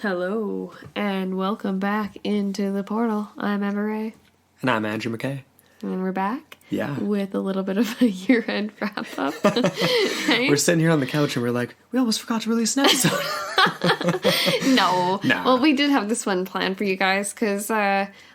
Hello, and welcome back into the portal. I'm Emma Ray. And I'm Andrew McKay. And we're back. Yeah. With a little bit of a year-end wrap-up. Right? We're sitting here on the couch and we're like, we almost forgot to release an episode. No. Nah. Well, we did have this one planned for you guys because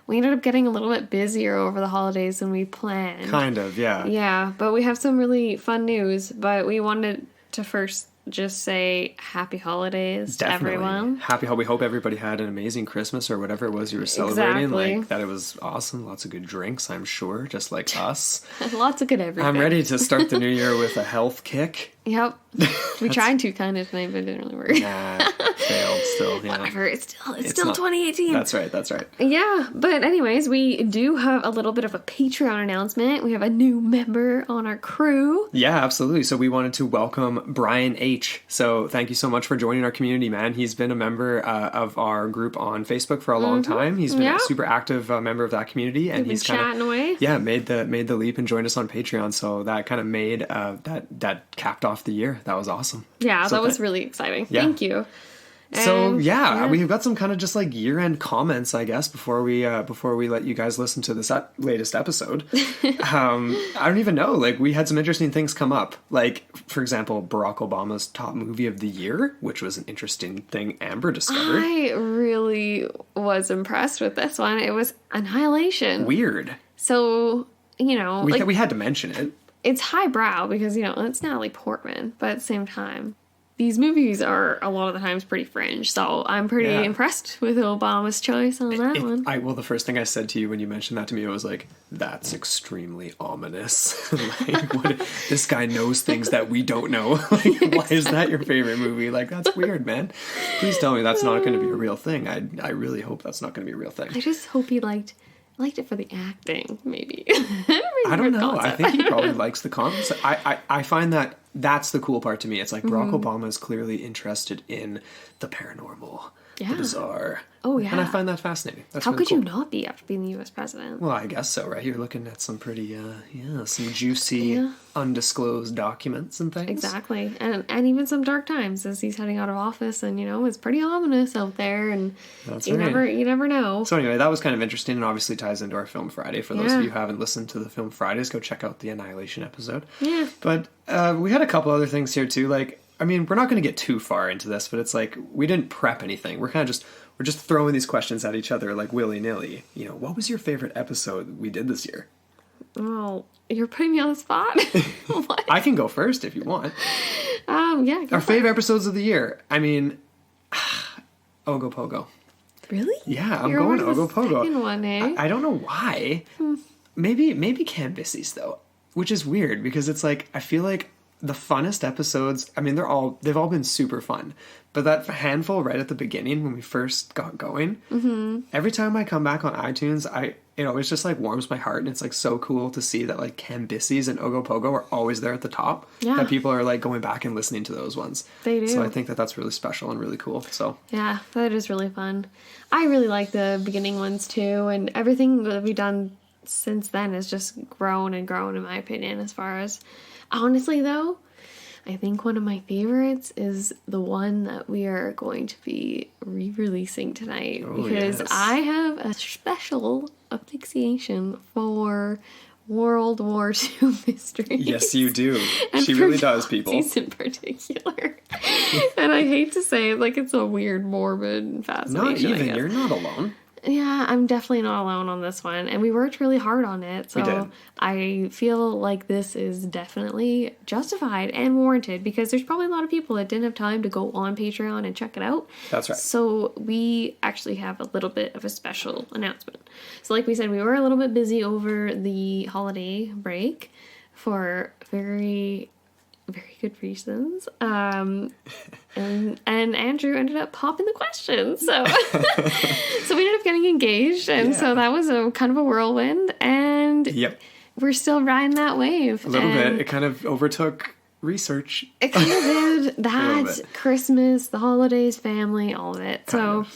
we ended up getting a little bit busier over the holidays than we planned. Kind of, yeah. Yeah, but we have some really fun news, but we wanted to first just say happy holidays to everyone. We hope everybody had an amazing Christmas or whatever it was you were celebrating. Exactly. Like, that it was awesome. Lots of good drinks, I'm sure, just like us. Lots of good everything. I'm ready to start the new year with a health kick. Yep. We tried to kind of tonight, but it didn't really work. Nah, failed still. Yeah. Whatever. It's still 2018. That's right. Yeah, but anyways, we do have a little bit of a Patreon announcement. We have a new member on our crew. Yeah, absolutely. So we wanted to welcome Brian H. So thank you so much for joining our community, man. He's been a member of our group on Facebook for a long time. He's been a super active member of that community, and he's kind of chatting away. Yeah, made the leap and joined us on Patreon. So that kind of made that capped off the year. That was awesome. Yeah, so that was really exciting. Yeah. Thank you. So we've got some kind of just like year-end comments, I guess, before we let you guys listen to this latest episode. I don't even know. Like, we had some interesting things come up. Like, for example, Barack Obama's top movie of the year, which was an interesting thing Amber discovered. I really was impressed with this one. It was Annihilation. Weird. So, We had to mention it. It's highbrow because, it's Natalie Portman, but at the same time, these movies are a lot of the times pretty fringe, so I'm pretty impressed with Obama's choice on that one. Well, the first thing I said to you when you mentioned that to me was like, that's extremely ominous. Like, this guy knows things that we don't know. Like, why is that your favorite movie? Like, that's weird, man. Please tell me that's not going to be a real thing. I really hope that's not going to be a real thing. I just hope he liked it for the acting, maybe. I don't know. I think he probably likes the concept. I find that's the cool part to me. It's like Barack Obama is clearly interested in the paranormal, the bizarre. Oh, yeah. And I find that fascinating. That's How really could cool. you not be after being the U.S. president? Well, I guess so, right? You're looking at some pretty, some juicy, undisclosed documents and things. Exactly. And even some dark times as he's heading out of office, and, it's pretty ominous out there, and you never know. So anyway, that was kind of interesting and obviously ties into our Film Friday. For those of you who haven't listened to the Film Fridays, go check out the Annihilation episode. Yeah. But we had a couple other things here, too. Like, I mean, we're not going to get too far into this, but it's like, we didn't prep anything. We're just throwing these questions at each other like willy-nilly. What was your favorite episode we did this year? Oh, you're putting me on the spot? What? I can go first if you want. Yeah. Our favorite episodes of the year. I mean, Ogo Pogo. Really? Yeah, I'm You're going one of the Ogo Pogo. second one, eh? I don't know why. Maybe Cambyses though, which is weird because it's like I feel like the funnest episodes. I mean, they've all been super fun, but that handful right at the beginning when we first got going, every time I come back on iTunes, it always just like warms my heart, and it's like so cool to see that like Cambyses and Ogo Pogo are always there at the top. Yeah. That people are like going back and listening to those ones. They do. So I think that's really special and really cool. So yeah, that is really fun. I really like the beginning ones too, and everything that we've done since then has just grown and grown in my opinion. As far as honestly though, I think one of my favorites is the one that we are going to be re-releasing tonight because I have a special afixiation for World War II mysteries. yes, you do. And She really does, people. Nazis in particular. And I hate to say it, like it's a weird, morbid fascination. Not even. You're not alone. Yeah, I'm definitely not alone on this one. And we worked really hard on it. So We did. I feel like this is definitely justified and warranted because there's probably a lot of people that didn't have time to go on Patreon and check it out. That's right. So we actually have a little bit of a special announcement. So like we said, we were a little bit busy over the holiday break for very good reasons. And Andrew ended up popping the questions. So so we ended up getting engaged, and so that was a kind of a whirlwind, and we're still riding that wave. A little bit. It kind of overtook research. It kind of did. That, Christmas, the holidays, family, all of it. So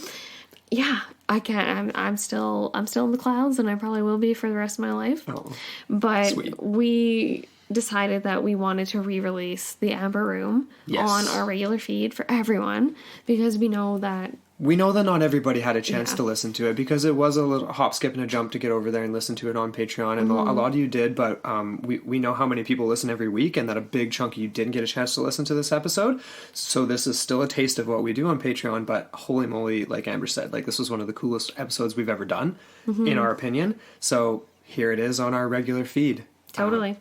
yeah, I can't. I'm still in the clouds, and I probably will be for the rest of my life. Oh, but sweet. We decided that we wanted to re-release the Amber Room on our regular feed for everyone because we know that We know that not everybody had a chance Yeah. to listen to it because it was a little hop, skip, and a jump to get over there and listen to it on Patreon, and a lot of you did, but we know how many people listen every week, and that a big chunk of you didn't get a chance to listen to this episode, so this is still a taste of what we do on Patreon, but holy moly, like Amber said, like this was one of the coolest episodes we've ever done, in our opinion, so here it is on our regular feed. Totally.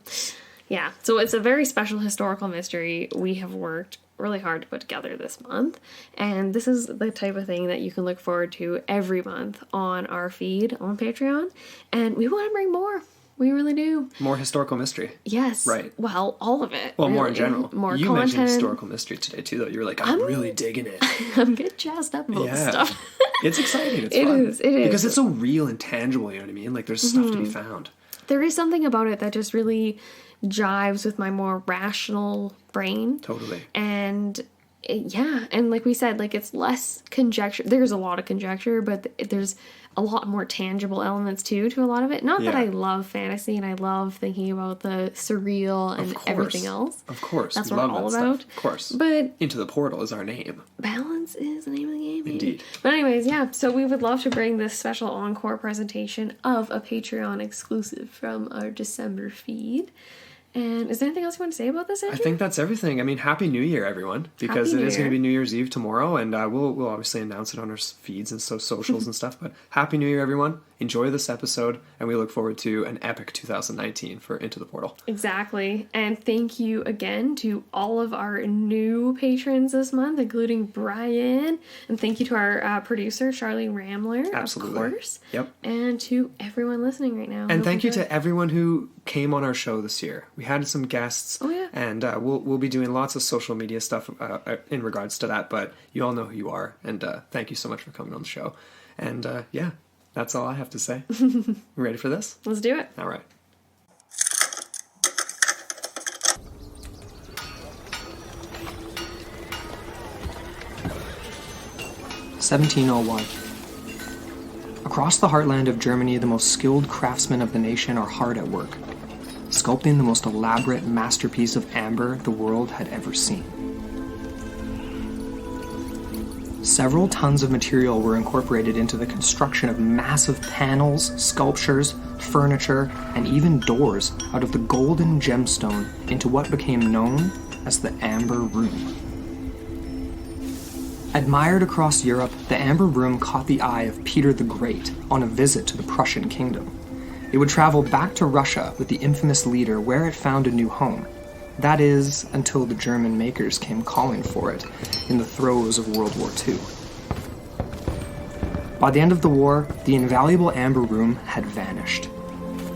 Yeah. So it's a very special historical mystery we have worked really hard to put together this month. And this is the type of thing that you can look forward to every month on our feed on Patreon. And we want to bring more. We really do. More historical mystery. Yes. Right. Well, all of it. Well, more in really. general. More you content. mentioned historical mystery today too, though. You were like, I'm really digging it. I'm getting jazzed up about this stuff. It's exciting. It's It fun. is, it is. Because it's so real and tangible, you know what I mean? Like, there's stuff to be found. There is something about it that just really jives with my more rational brain. Totally. And and like we said, like it's less conjecture. There's a lot of conjecture, but there's a lot more tangible elements too to a lot of it. Not that I love fantasy and I love thinking about the surreal and everything else. Of course. That's We what love we're all that about. stuff. Of course. But Into the Portal is our name. balance is the name of the game. maybe. Indeed. But anyways, yeah. So we would love to bring this special encore presentation of a Patreon exclusive from our December feed. And is there anything else you want to say about this, Andrew? I think that's everything. I mean, Happy New Year, everyone, because Happy it New is going to Year. be New Year's Eve tomorrow, and we'll obviously announce it on our feeds and socials and stuff. But Happy New Year, everyone! Enjoy this episode, and we look forward to an epic 2019 for Into the Portal. Exactly. And thank you again to all of our new patrons this month, including Brian. And thank you to our producer, Charlene Ramler, Absolutely. of course. Yep. And to everyone listening right now. And thank you to everyone who came on our show this year. We had some guests. Oh, yeah. And we'll be doing lots of social media stuff in regards to that, but you all know who you are. And thank you so much for coming on the show. And that's all I have to say. Ready for this? Let's do it. All right. (1701). Across the heartland of Germany, the most skilled craftsmen of the nation are hard at work, sculpting the most elaborate masterpiece of amber the world had ever seen. Several tons of material were incorporated into the construction of massive panels, sculptures, furniture, and even doors out of the golden gemstone into what became known as the Amber Room. Admired across Europe, the Amber Room caught the eye of Peter the Great on a visit to the Prussian kingdom. It would travel back to Russia with the infamous leader where it found a new home. That is, until the German makers came calling for it in the throes of World War II. By the end of the war, the invaluable Amber Room had vanished.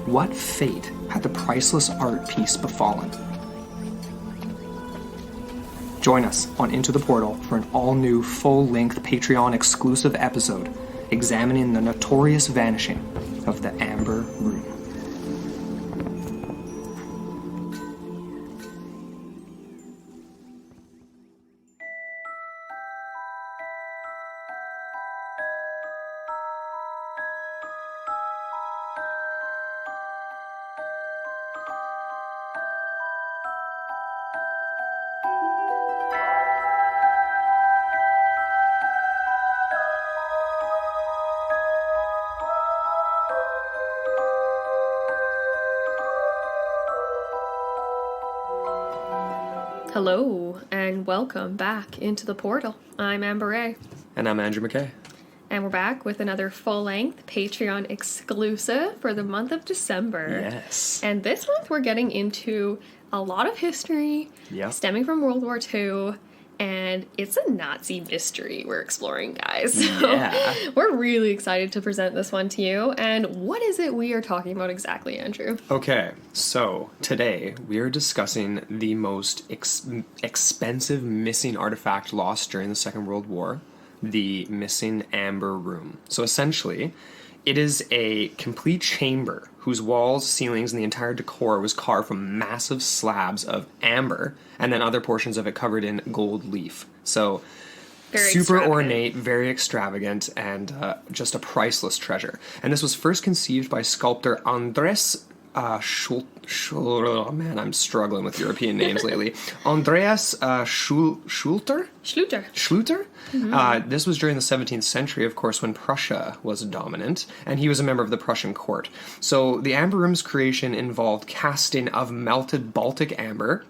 What fate had the priceless art piece befallen? Join us on Into the Portal for an all-new, full-length Patreon-exclusive episode examining the notorious vanishing of the Amber Room. Hello, and welcome back into the portal. I'm Amber Ray, And I'm Andrew McKay. and we're back with another full-length Patreon exclusive for the month of December. Yes. And this month we're getting into a lot of history Yep. stemming from World War II, and it's a Nazi mystery we're exploring, guys. So Yeah. we're really excited to present this one to you. And what is it we are talking about exactly, Andrew? Okay, so today we are discussing the most expensive missing artifact lost during the Second World War, the missing Amber Room. So essentially, it is a complete chamber whose walls, ceilings, and the entire decor was carved from massive slabs of amber, and then other portions of it covered in gold leaf. So Very super extravagant. ornate, very extravagant, and just a priceless treasure. And this was first conceived by sculptor Andres Oh man, I'm struggling with European names lately. Andreas Schluter? Schluter? This was during the 17th century, of course, when Prussia was dominant, and he was a member of the Prussian court. So the amber room's creation involved casting of melted Baltic amber,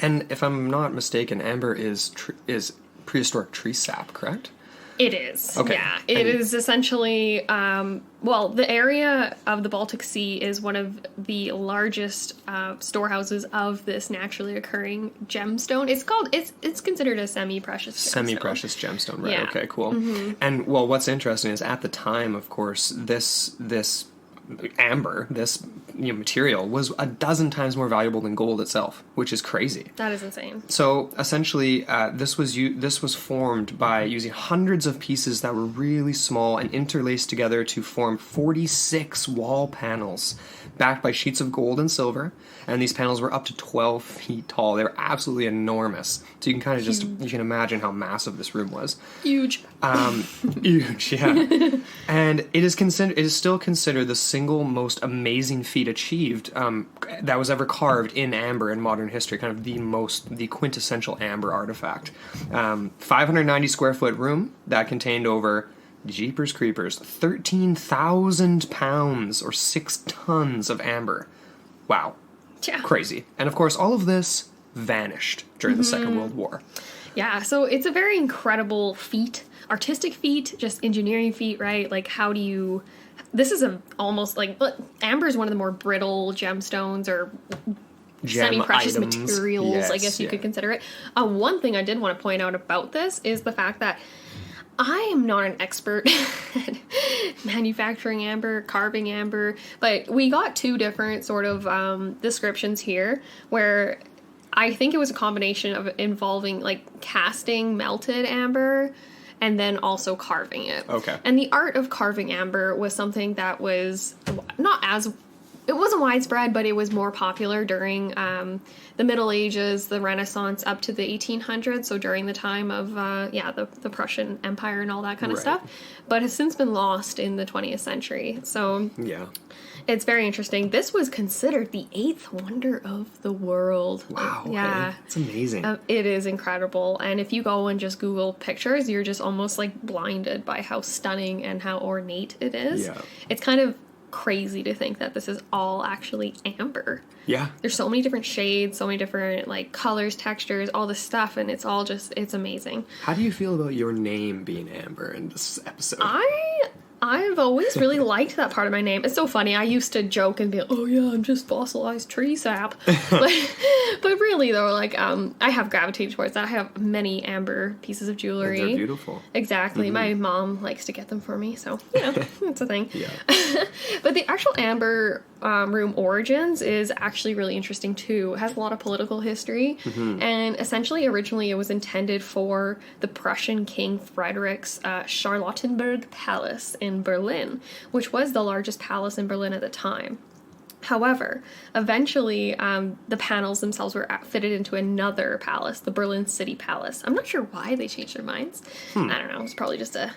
and if I'm not mistaken, amber is prehistoric tree sap, correct? It is. Okay. Yeah. It is essentially, the area of the Baltic Sea is one of the largest storehouses of this naturally occurring gemstone. It's considered a semi-precious gemstone. Semi-precious gemstone, right? Yeah. Okay, cool. And, well, what's interesting is at the time, of course, this amber, this material, was a dozen times more valuable than gold itself, which is crazy. That is insane. So essentially, this was formed by using hundreds of pieces that were really small and interlaced together to form 46 wall panels, backed by sheets of gold and silver. And these panels were up to 12 feet tall. They were absolutely enormous. So you can kind of you can imagine how massive this room was. Huge. Huge, yeah. And it is still considered the single most amazing feat achieved that was ever carved in amber in modern history. Kind of the quintessential amber artifact. 590 square foot room that contained over, jeepers creepers, 13,000 pounds or 6 tons of amber. Wow. Yeah. Crazy. And of course, all of this vanished during the Second World War. Yeah, so it's a very incredible feat, artistic feat, just engineering feat, right? Like, how do you... This is almost like... Amber is one of the more brittle gemstones or semi-precious items. materials, Yes, I guess you could consider it. One thing I did want to point out about this is the fact that I am not an expert at manufacturing amber, carving amber, but we got two different sort of descriptions here where I think it was a combination of involving like casting melted amber and then also carving it. Okay. And the art of carving amber was something that was it wasn't widespread, but it was more popular during the Middle Ages, the Renaissance, up to the 1800s, so during the time of, the Prussian Empire and all that kind of stuff, but has since been lost in the 20th century. So Yeah. it's very interesting. This was considered the 8th wonder of the world. Wow. Yeah. It's amazing. It is incredible. And if you go and just Google pictures, you're just almost like blinded by how stunning and how ornate it is. Yeah. It's kind of crazy to think that this is all actually amber. Yeah. There's so many different shades, so many different like colors, textures, all this stuff, and it's all just, it's amazing. How do you feel about your name being Amber in this episode? I've always really liked that part of my name. It's so funny. I used to joke and be like, oh yeah, I'm just fossilized tree sap. but really though, like, I have gravitated towards that. I have many amber pieces of jewelry. And they're beautiful. Exactly. Mm-hmm. My mom likes to get them for me, so, it's a thing. Yeah. But the actual amber room origins is actually really interesting too. It has a lot of political history. Mm-hmm. And essentially, originally, it was intended for the Prussian King Frederick's Charlottenburg Palace in Berlin, which was the largest palace in Berlin at the time. However, eventually, the panels themselves were fitted into another palace, the Berlin City Palace. I'm not sure why they changed their minds. I don't know. It's probably just a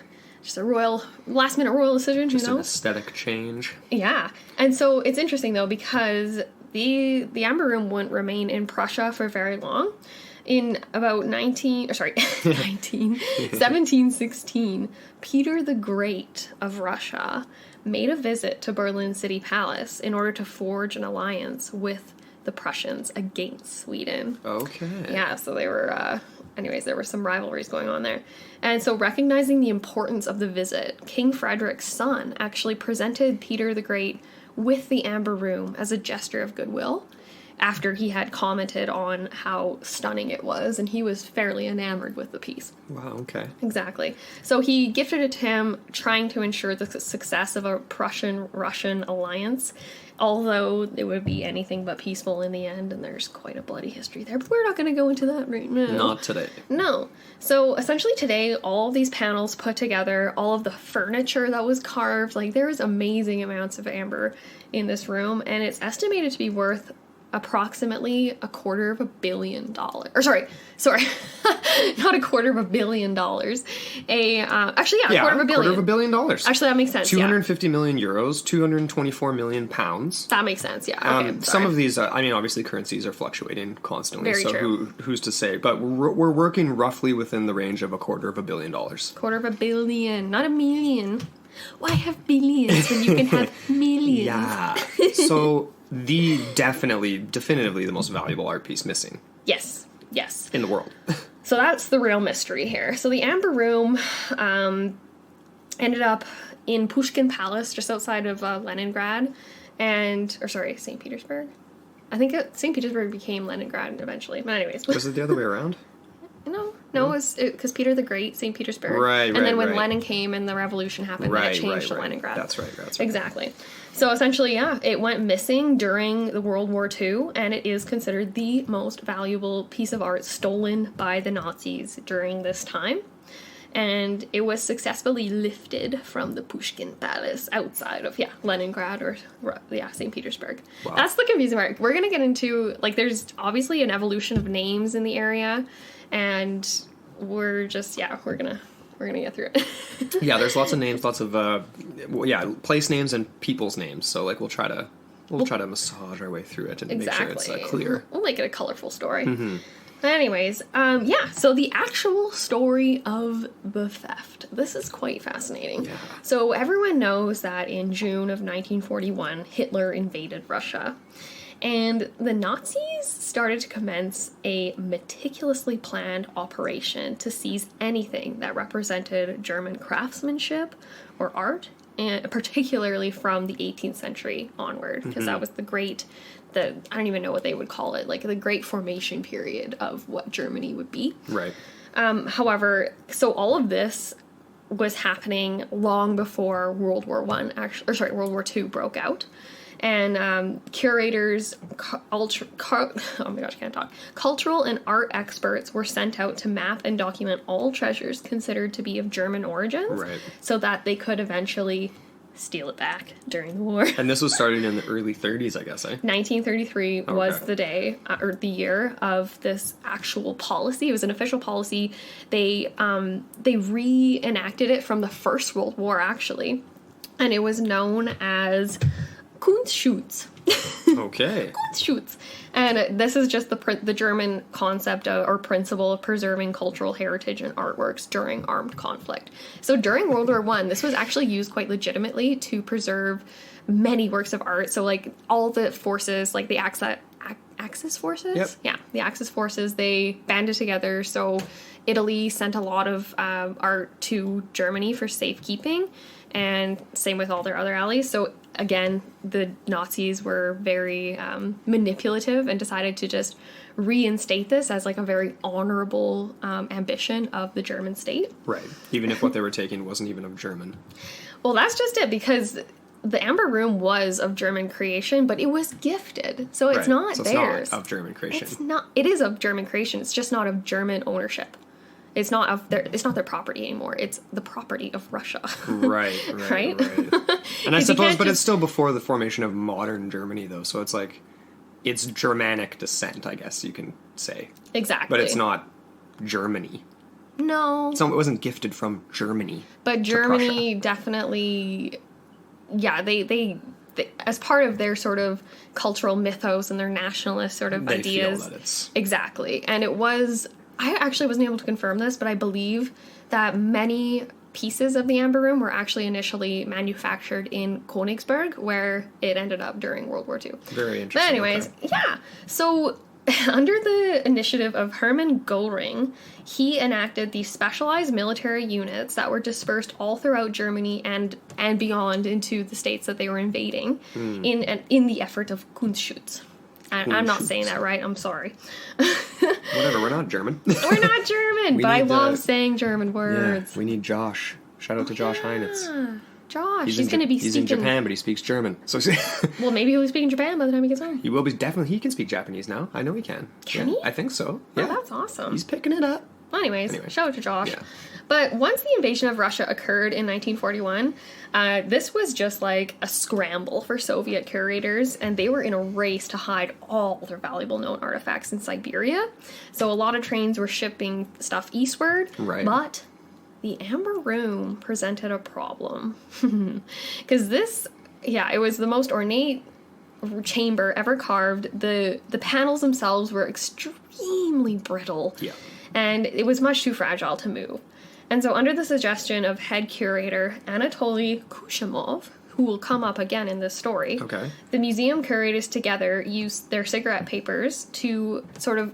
last minute royal decision, Just an aesthetic change. Yeah. And so it's interesting though, because the amber room wouldn't remain in Prussia for very long. In about 1716, Peter the Great of Russia made a visit to Berlin City Palace in order to forge an alliance with the Prussians against Sweden. Okay. Yeah, so they were, there were some rivalries going on there. And so recognizing the importance of the visit, King Frederick's son actually presented Peter the Great with the amber room as a gesture of goodwill after he had commented on how stunning it was, and he was fairly enamored with the piece. Wow, okay. Exactly. So he gifted it to him, trying to ensure the success of a Prussian-Russian alliance, although it would be anything but peaceful in the end, and there's quite a bloody history there, but we're not going to go into that right now. Not today. No. So essentially today, all of these panels put together, all of the furniture that was carved, like there is amazing amounts of amber in this room, and it's estimated to be worth approximately $250 million. Or sorry, not $250 million. Actually, yeah, $250 million. $250 million. Actually, that makes sense. 250 million euros, 224 million pounds. That makes sense. Yeah. Okay. Some of these, I mean, obviously currencies are fluctuating constantly. Very so true. who's to say? But we're working roughly within the range of $250 million. $250 million, not a million. Why have billions when you can have millions? Yeah. So definitively the most valuable art piece missing. Yes. In the world. So that's the real mystery here. So the Amber Room ended up in Pushkin Palace, just outside of Leningrad, St. Petersburg. I think St. Petersburg became Leningrad eventually. But anyways. Was it the other way around? No, it was because Peter the Great, St. Petersburg. Right. And then when Lenin came and the revolution happened, then it changed to Leningrad. That's right. Exactly. So essentially, yeah, it went missing during the World War II, and it is considered the most valuable piece of art stolen by the Nazis during this time. And it was successfully lifted from the Pushkin Palace outside of, Leningrad or, St. Petersburg. Wow. That's the confusing part. We're going to get into, there's obviously an evolution of names in the area, and we're just, we're going to get through it. Yeah, there's lots of names, lots of, place names and people's names. So, we'll try to massage our way through it and make sure it's clear. We'll make it a colorful story. Mm-hmm. Anyways, so the actual story of the theft. This is quite fascinating. Yeah. So everyone knows that in June of 1941, Hitler invaded Russia. And the Nazis started to commence a meticulously planned operation to seize anything that represented German craftsmanship or art, and particularly from the 18th century onward, because that was I don't even know what they would call it, the Great Formation period of what Germany would be. Right. However, so all of this was happening long before World War II broke out. And curators, cultural and art experts were sent out to map and document all treasures considered to be of German origins, so that they could eventually steal it back during the war. And this was starting in the early 30s, I guess, eh? 1933 was the day, or the year of this actual policy. It was an official policy. They reenacted it from the First World War, actually. And it was known as Kunstschutz. Okay. Kunstschutz. And this is just the German concept or principle of preserving cultural heritage and artworks during armed conflict. So during World War I, this was actually used quite legitimately to preserve many works of art. So all the forces, the Axis forces? Yep. Yeah, the Axis forces, they banded together. So Italy sent a lot of art to Germany for safekeeping, and same with all their other allies. So again, the Nazis were very manipulative and decided to just reinstate this as a very honorable ambition of the German state. Right. Even if what they were taking wasn't even of German. Well, that's just it, because the Amber Room was of German creation, but it was gifted. So it's not theirs. It's not of German creation. It is of German creation. It's just not of German ownership. It's not their property anymore. It's the property of Russia. Right. And I suppose, but it's still before the formation of modern Germany, though. So it's Germanic descent, I guess you can say. Exactly. But it's not Germany. No. So it wasn't gifted from Germany. But Germany definitely, they as part of their sort of cultural mythos and their nationalist sort of ideas. Feel that it's... Exactly. And it was... I actually wasn't able to confirm this, but I believe that many pieces of the Amber Room were actually initially manufactured in Königsberg, where it ended up during World War II. Very interesting. But anyways, So under the initiative of Hermann Göring, he enacted these specialized military units that were dispersed all throughout Germany and beyond into the states that they were invading in the effort of Kunstschutz. I'm not saying that right. I'm sorry. Whatever. We're not German. We're not German, but I love saying German words. Yeah, we need Josh. Shout out to Josh Heinitz. Josh, he's going to be speaking... He's in Japan, but he speaks German. So well, maybe he'll be speaking Japan by the time he gets home. He will be. Definitely, he can speak Japanese now. I know he can. Can he? I think so. Oh, Yeah. that's awesome. He's picking it up. Anyways, shout out to Josh. But once the invasion of Russia occurred in 1941, this was just like a scramble for Soviet curators, and they were in a race to hide all their valuable known artifacts in Siberia. So a lot of trains were shipping stuff eastward, Right. but the Amber Room presented a problem. Because it was the most ornate chamber ever carved. The panels themselves were extremely brittle. Yeah. And it was much too fragile to move. And so under the suggestion of head curator Anatoly Kushimov, who will come up again in this story, Okay. the museum curators together used their cigarette papers to sort of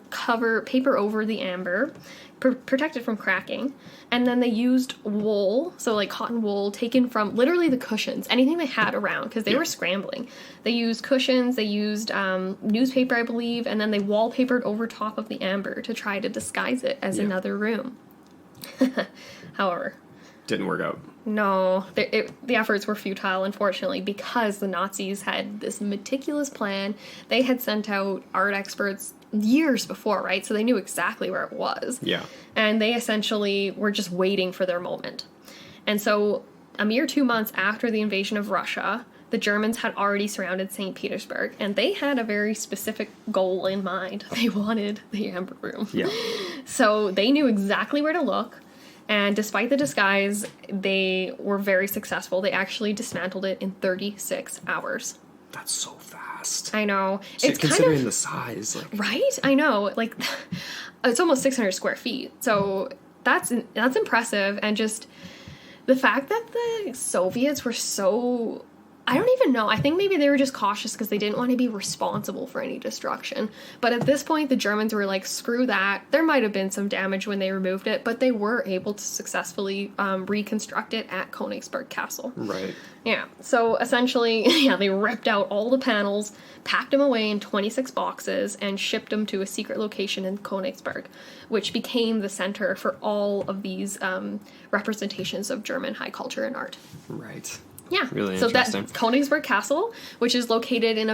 paper over the amber, protect it from cracking, and then they used wool, so like cotton wool taken from literally the cushions, anything they had around, because they were scrambling. They used cushions, they used newspaper, I believe, and then they wallpapered over top of the amber to try to disguise it as another room. However, Didn't work out. no, the efforts were futile, unfortunately, because the Nazis had this meticulous plan. They had sent out art experts years before, right? So they knew exactly where it was. Yeah. And they essentially were just waiting for their moment. And so a mere 2 months after the invasion of Russia, the Germans had already surrounded St. Petersburg, and they had a very specific goal in mind. They wanted the Amber Room. Yeah. So they knew exactly where to look. And despite the disguise, they were very successful. They actually dismantled it in 36 hours. That's so fast. I know. So It's considering kind of... the size, like, Right? I know. Like, it's almost 600 square feet. So that's impressive. And just the fact that the Soviets were so... I don't even know. I think maybe they were just cautious because they didn't want to be responsible for any destruction. But at this point, the Germans were like, screw that. There might have been some damage when they removed it, but they were able to successfully reconstruct it at Königsberg Castle. right. Yeah. So essentially, they ripped out all the panels, packed them away in 26 boxes, and shipped them to a secret location in Königsberg, which became the center for all of these representations of German high culture and art. Right. Yeah. Really so interesting. that's Königsberg Castle, which is located in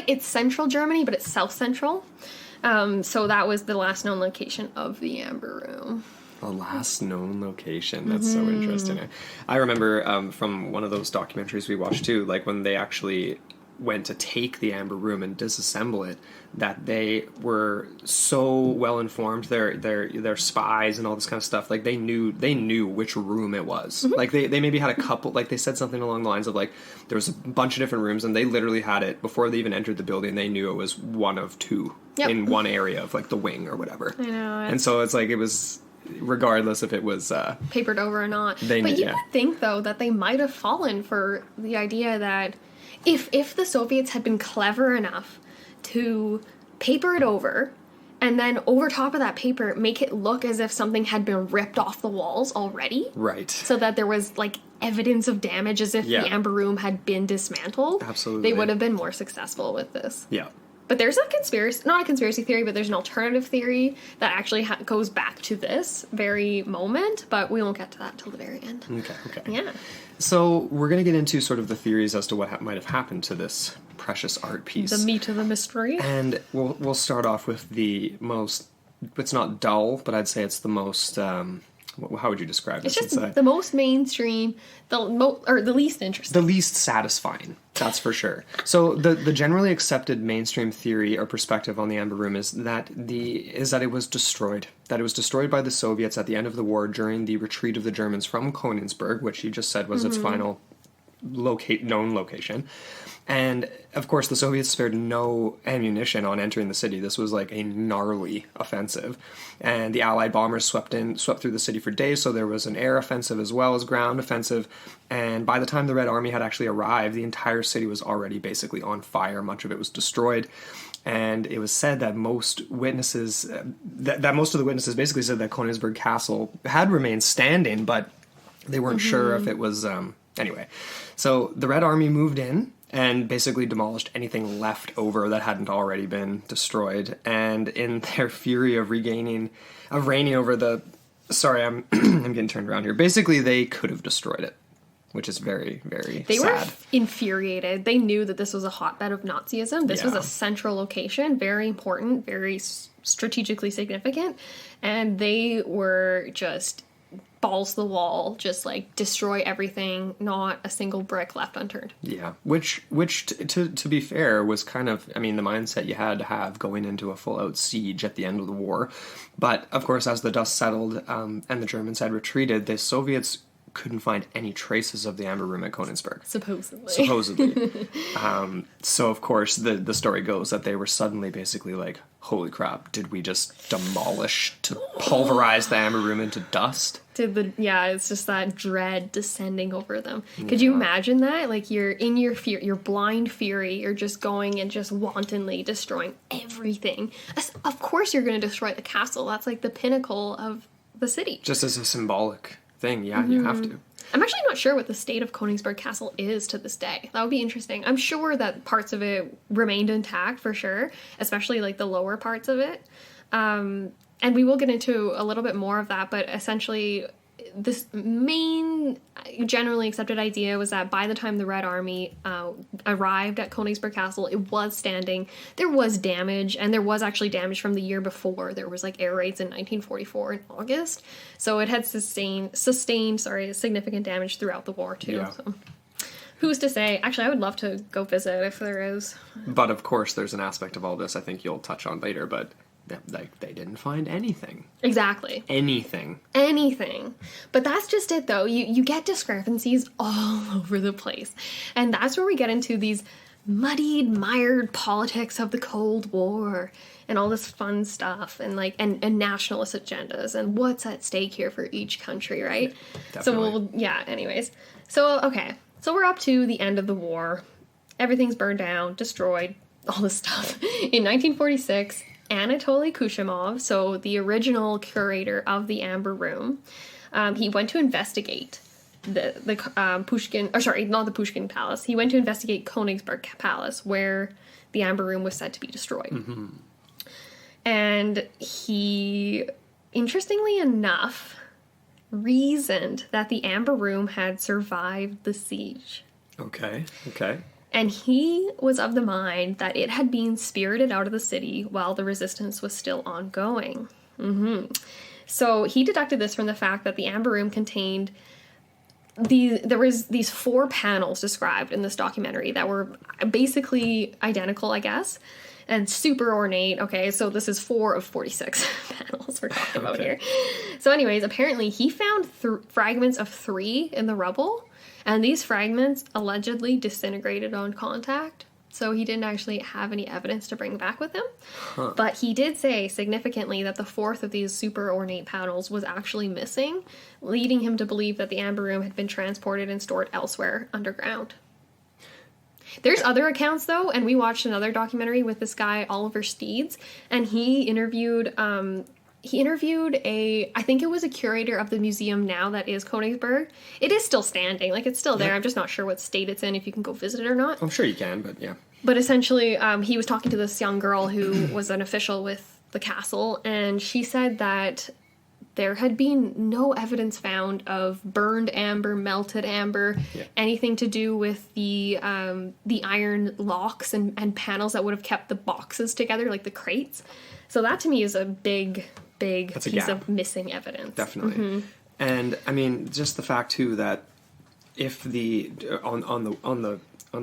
it's central Germany, but it's south central. So that was the last known location of the Amber Room. The last known location. That's so interesting. I remember from one of those documentaries we watched too, like when they actually went to take the Amber Room and disassemble it, that they were so well informed, their spies and all this kind of stuff, like they knew which room it was. Like they maybe had a couple, like they said something along the lines of like there was a bunch of different rooms and they literally had it before they even entered the building. They knew it was one of two in one area of like the wing or whatever. I know. And so it's like it was, regardless if it was Papered over or not. They but knew, you yeah. would think, though, that they might have fallen for the idea that if the Soviets had been clever enough to paper it over, and then over top of that paper make it look as if something had been ripped off the walls already, right. so that there was like evidence of damage as if Yeah. the Amber Room had been dismantled, Absolutely. they would have been more successful with this. Yeah. But there's not a conspiracy theory, but there's an alternative theory that actually goes back to this very moment, but we won't get to that till the very end. Okay. Yeah. So we're going to get into sort of the theories as to what might have happened to this precious art piece. The meat of the mystery. And we'll start off with the most, it's not dull, but I'd say it's the most, how would you describe It's this? just the most mainstream, or the least interesting. The least satisfying, that's for sure. So the generally accepted mainstream theory or perspective on the Amber Room is that it was destroyed. That it was destroyed by the Soviets at the end of the war during the retreat of the Germans from Königsberg, which you just said was its final known location. And, of course, the Soviets spared no ammunition on entering the city. This was like a gnarly offensive. And the Allied bombers swept through the city for days, so there was an air offensive as well as ground offensive. And by the time the Red Army had actually arrived, the entire city was already basically on fire. Much of it was destroyed. And it was said that most witnesses, that most of the witnesses basically said that Königsberg Castle had remained standing, but they weren't sure if it was... Anyway, so the Red Army moved in and basically demolished anything left over that hadn't already been destroyed. And in their fury of reigning over the... Sorry, I'm I'm getting turned around here. Basically, they could have destroyed it, which is very, very They sad. were infuriated. They knew that this was a hotbed of Nazism. This was a central location, very important, very strategically significant. And they were just balls to the wall, just like destroy everything, not a single brick left unturned. Yeah, which to be fair was kind of, I mean, the mindset you had to have going into a full out siege at the end of the war. But of course, as the dust settled and the Germans had retreated, the Soviets couldn't find any traces of the Amber Room at Königsberg. Supposedly. So of course the story goes that they were suddenly basically like, holy crap, did we just demolish to pulverize the Amber Room into dust? It's just that dread descending over them. Could you imagine that? Like, you're in your fear, your blind fury, you're just going and just wantonly destroying everything. Of course you're going to destroy the castle. That's like the pinnacle of the city. Just as a symbolic thing, yeah, you have to. I'm actually not sure what the state of Königsberg Castle is to this day. That would be interesting. I'm sure that parts of it remained intact for sure, especially like the lower parts of it. And we will get into a little bit more of that, but essentially this main generally accepted idea was that by the time the Red Army arrived at Königsberg Castle, it was standing. There was damage, and there was actually damage from the year before. There was like air raids in 1944 in August. So it had sustained significant damage throughout the war too. Yeah. So who's to say? Actually, I would love to go visit if there is. But of course, there's an aspect of all this I think you'll touch on later, but like they didn't find anything. Exactly. Anything. But that's just it, though. You get discrepancies all over the place. And that's where we get into these muddied, mired politics of the Cold War and all this fun stuff and like and nationalist agendas and what's at stake here for each country, right? Definitely. Anyways. So, okay. So we're up to the end of the war. Everything's burned down, destroyed, all this stuff. In 1946... Anatoly Kushimov, so the original curator of the Amber Room, he went to investigate the Pushkin, or sorry, not the Pushkin Palace. He went to investigate Königsberg Palace, where the Amber Room was said to be destroyed. Mm-hmm. And he, interestingly enough, reasoned that the Amber Room had survived the siege. Okay. And he was of the mind that it had been spirited out of the city while the resistance was still ongoing. Mm-hmm. So he deducted this from the fact that the Amber Room contained there was these 4 panels described in this documentary that were basically identical, I guess, and super ornate. Okay, so this is 4 of 46 panels we're talking about here. So anyways, apparently he found fragments of 3 in the rubble. And these fragments allegedly disintegrated on contact, so he didn't actually have any evidence to bring back with him. Huh. But he did say significantly that the 4th of these super ornate panels was actually missing, leading him to believe that the Amber Room had been transported and stored elsewhere underground. There's other accounts, though, and we watched another documentary with this guy, Oliver Steeds, and he interviewed I think it was a curator of the museum now that is Königsberg. It is still standing, like it's still there. Yeah. I'm just not sure what state it's in, if you can go visit it or not. I'm sure you can, but yeah. But essentially, he was talking to this young girl who was an official with the castle, and she said that there had been no evidence found of burned amber, melted amber, anything to do with the iron locks and panels that would have kept the boxes together, like the crates. So that to me is a big piece of missing evidence. Definitely. Mm-hmm. And I mean, just the fact too that if on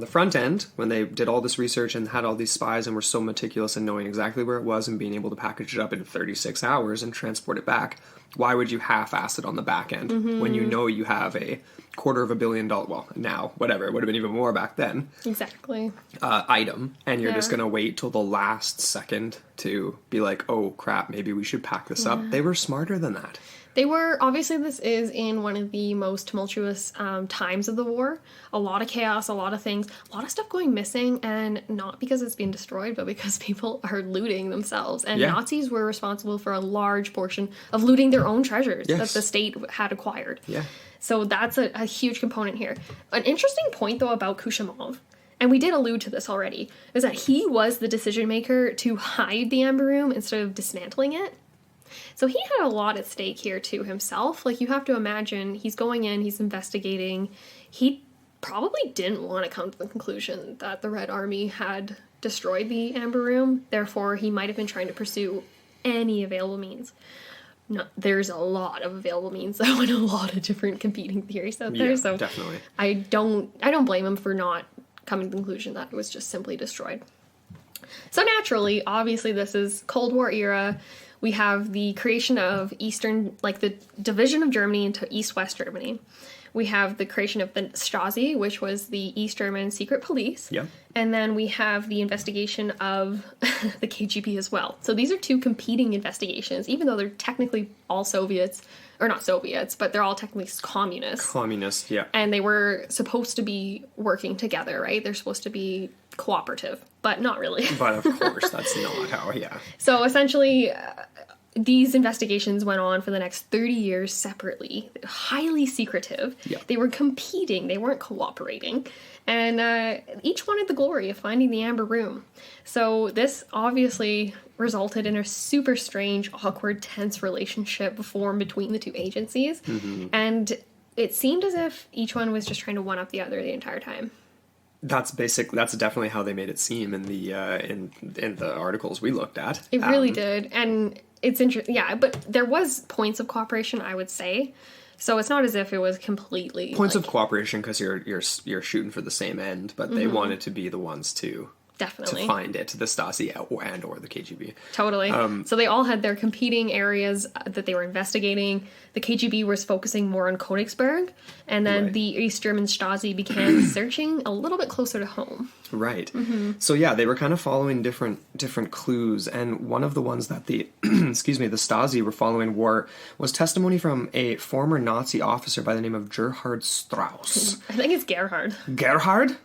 the front end, when they did all this research and had all these spies and were so meticulous in knowing exactly where it was and being able to package it up in 36 hours and transport it back, why would you half-ass it on the back end when you know you have a $250 million, well, now, whatever, it would have been even more back then. Exactly. Item, and you're just going to wait till the last second to be like, oh, crap, maybe we should pack this up. They were smarter than that. They were, obviously this is in one of the most tumultuous times of the war. A lot of chaos, a lot of things, a lot of stuff going missing, and not because it's being destroyed, but because people are looting themselves. And Nazis were responsible for a large portion of looting their own treasures that the state had acquired. Yeah. So that's a huge component here. An interesting point, though, about Kushimov, and we did allude to this already, is that he was the decision maker to hide the Amber Room instead of dismantling it. So he had a lot at stake here too himself. Like, you have to imagine, he's going in, he's investigating. He probably didn't want to come to the conclusion that the Red Army had destroyed the Amber Room. Therefore, he might have been trying to pursue any available means. there's a lot of available means though, and a lot of different competing theories out there. Yeah, So definitely. I don't blame him for not coming to the conclusion that it was just simply destroyed. So naturally, obviously, this is Cold War era. We have the creation of the division of Germany into East-West Germany. We have the creation of the Stasi, which was the East German secret police. Yeah. And then we have the investigation of the KGB as well. So these are two competing investigations, even though they're technically all Soviets, or not Soviets, but they're all technically communists. Communist, yeah. And they were supposed to be working together, right? They're supposed to be cooperative, but not really. But of course, that's not how, yeah. So essentially, these investigations went on for the next 30 years separately, highly secretive. Yeah. They were competing, they weren't cooperating. And each wanted the glory of finding the Amber Room. So this obviously resulted in a super strange, awkward, tense relationship formed between the two agencies. Mm-hmm. And it seemed as if each one was just trying to one-up the other the entire time. That's definitely how they made it seem in the in the articles we looked at. It really did. And it's interesting. Yeah, but there was points of cooperation, I would say. So it's not as if it was completely points of cooperation because you're shooting for the same end, but they wanted to be the ones to find it, the Stasi and or the KGB. Totally. So they all had their competing areas that they were investigating. The KGB was focusing more on Königsberg, and then the East German Stasi began searching a little bit closer to home. Right. Mm-hmm. So yeah, they were kind of following different clues, and one of the ones that the the Stasi were following was testimony from a former Nazi officer by the name of Gerhard Strauss. I think it's Gerhard. Gerhard.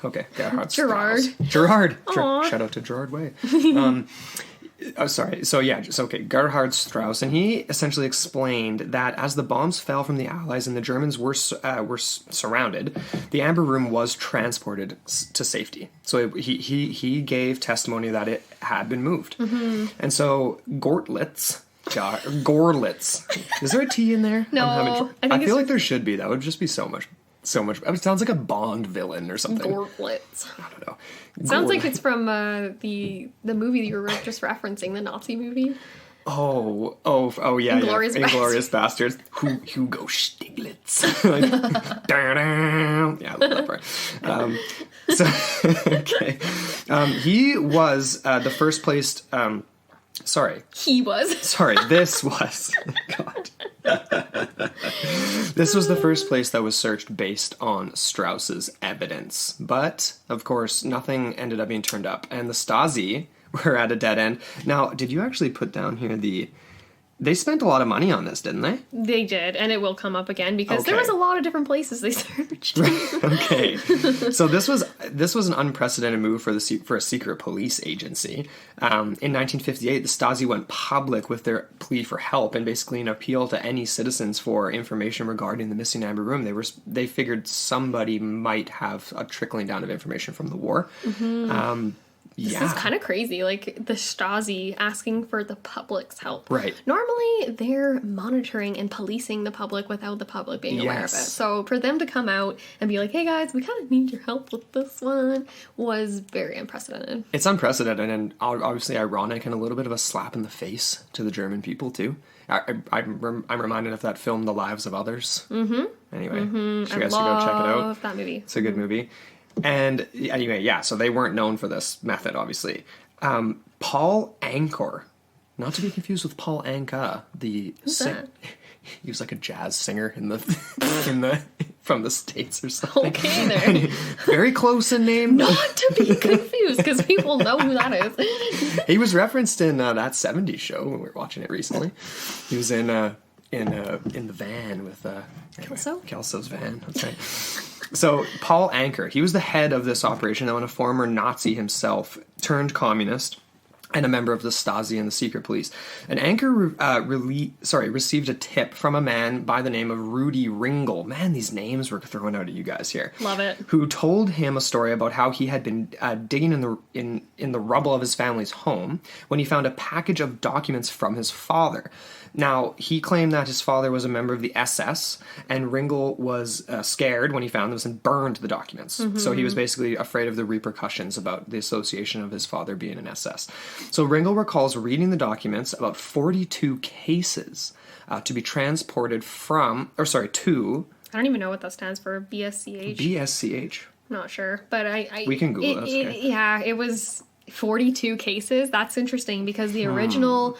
Okay, Gerhard. Gerard. Shout out to Gerard Way. Oh, sorry. So yeah, Gerhard Strauss, and he essentially explained that as the bombs fell from the Allies and the Germans were surrounded, the Amber Room was transported to safety. So he gave testimony that it had been moved, and so Gorlitz. Is there a T in there? No, I feel like there should be. That would just be so much. It sounds like a Bond villain or something. Gorlitz. I don't know. Sounds like it's from the movie that you were just referencing, the Nazi movie. Oh, yeah, Inglourious Bastards. Hugo Stiglitz. Yeah, I love that part. Okay. He was the first placed. This was. God. This was the first place that was searched based on Strauss's evidence. But, of course, nothing ended up being turned up. And the Stasi were at a dead end. Now, did you actually put down here They spent a lot of money on this, didn't they? They did, and it will come up again because there was a lot of different places they searched. Okay, so this was an unprecedented move for a secret police agency. In 1958, the Stasi went public with their plea for help and basically an appeal to any citizens for information regarding the missing Amber Room. They figured somebody might have a trickling down of information from the war. Mm-hmm. This is kind of crazy, like the Stasi asking for the public's help. Right. Normally, they're monitoring and policing the public without the public being aware of it. So for them to come out and be like, hey guys, we kind of need your help with this one, was very unprecedented. It's unprecedented and obviously ironic and a little bit of a slap in the face to the German people, too. I'm reminded of that film, The Lives of Others. Mm-hmm. Anyway, you guys should go check it out. I love that movie. It's a good movie. And anyway, yeah, so they weren't known for this method, obviously. Paul Anka, not to be confused with Paul Anka, Who's that? He was like a jazz singer from the States or something. Okay, there. Very close in name. Not to be confused, because people know who that is. He was referenced in that 70s show when we were watching it recently. He was in the van with Kelso's van. That's right. So Paul Anka, he was the head of this operation, though, and a former Nazi himself, turned communist, and a member of the Stasi and the secret police. And Anka received a tip from a man by the name of Rudy Ringel. Man, these names were thrown out at you guys here. Love it. Who told him a story about how he had been digging in the rubble of his family's home when he found a package of documents from his father. Now, he claimed that his father was a member of the SS, and Ringel was scared when he found them and burned the documents. So he was basically afraid of the repercussions about the association of his father being an SS. So Ringel recalls reading the documents about 42 cases to be transported to... I don't even know what that stands for. BSCH? BSCH. Not sure. But we can Google it. Okay. Yeah, it was 42 cases. That's interesting because the original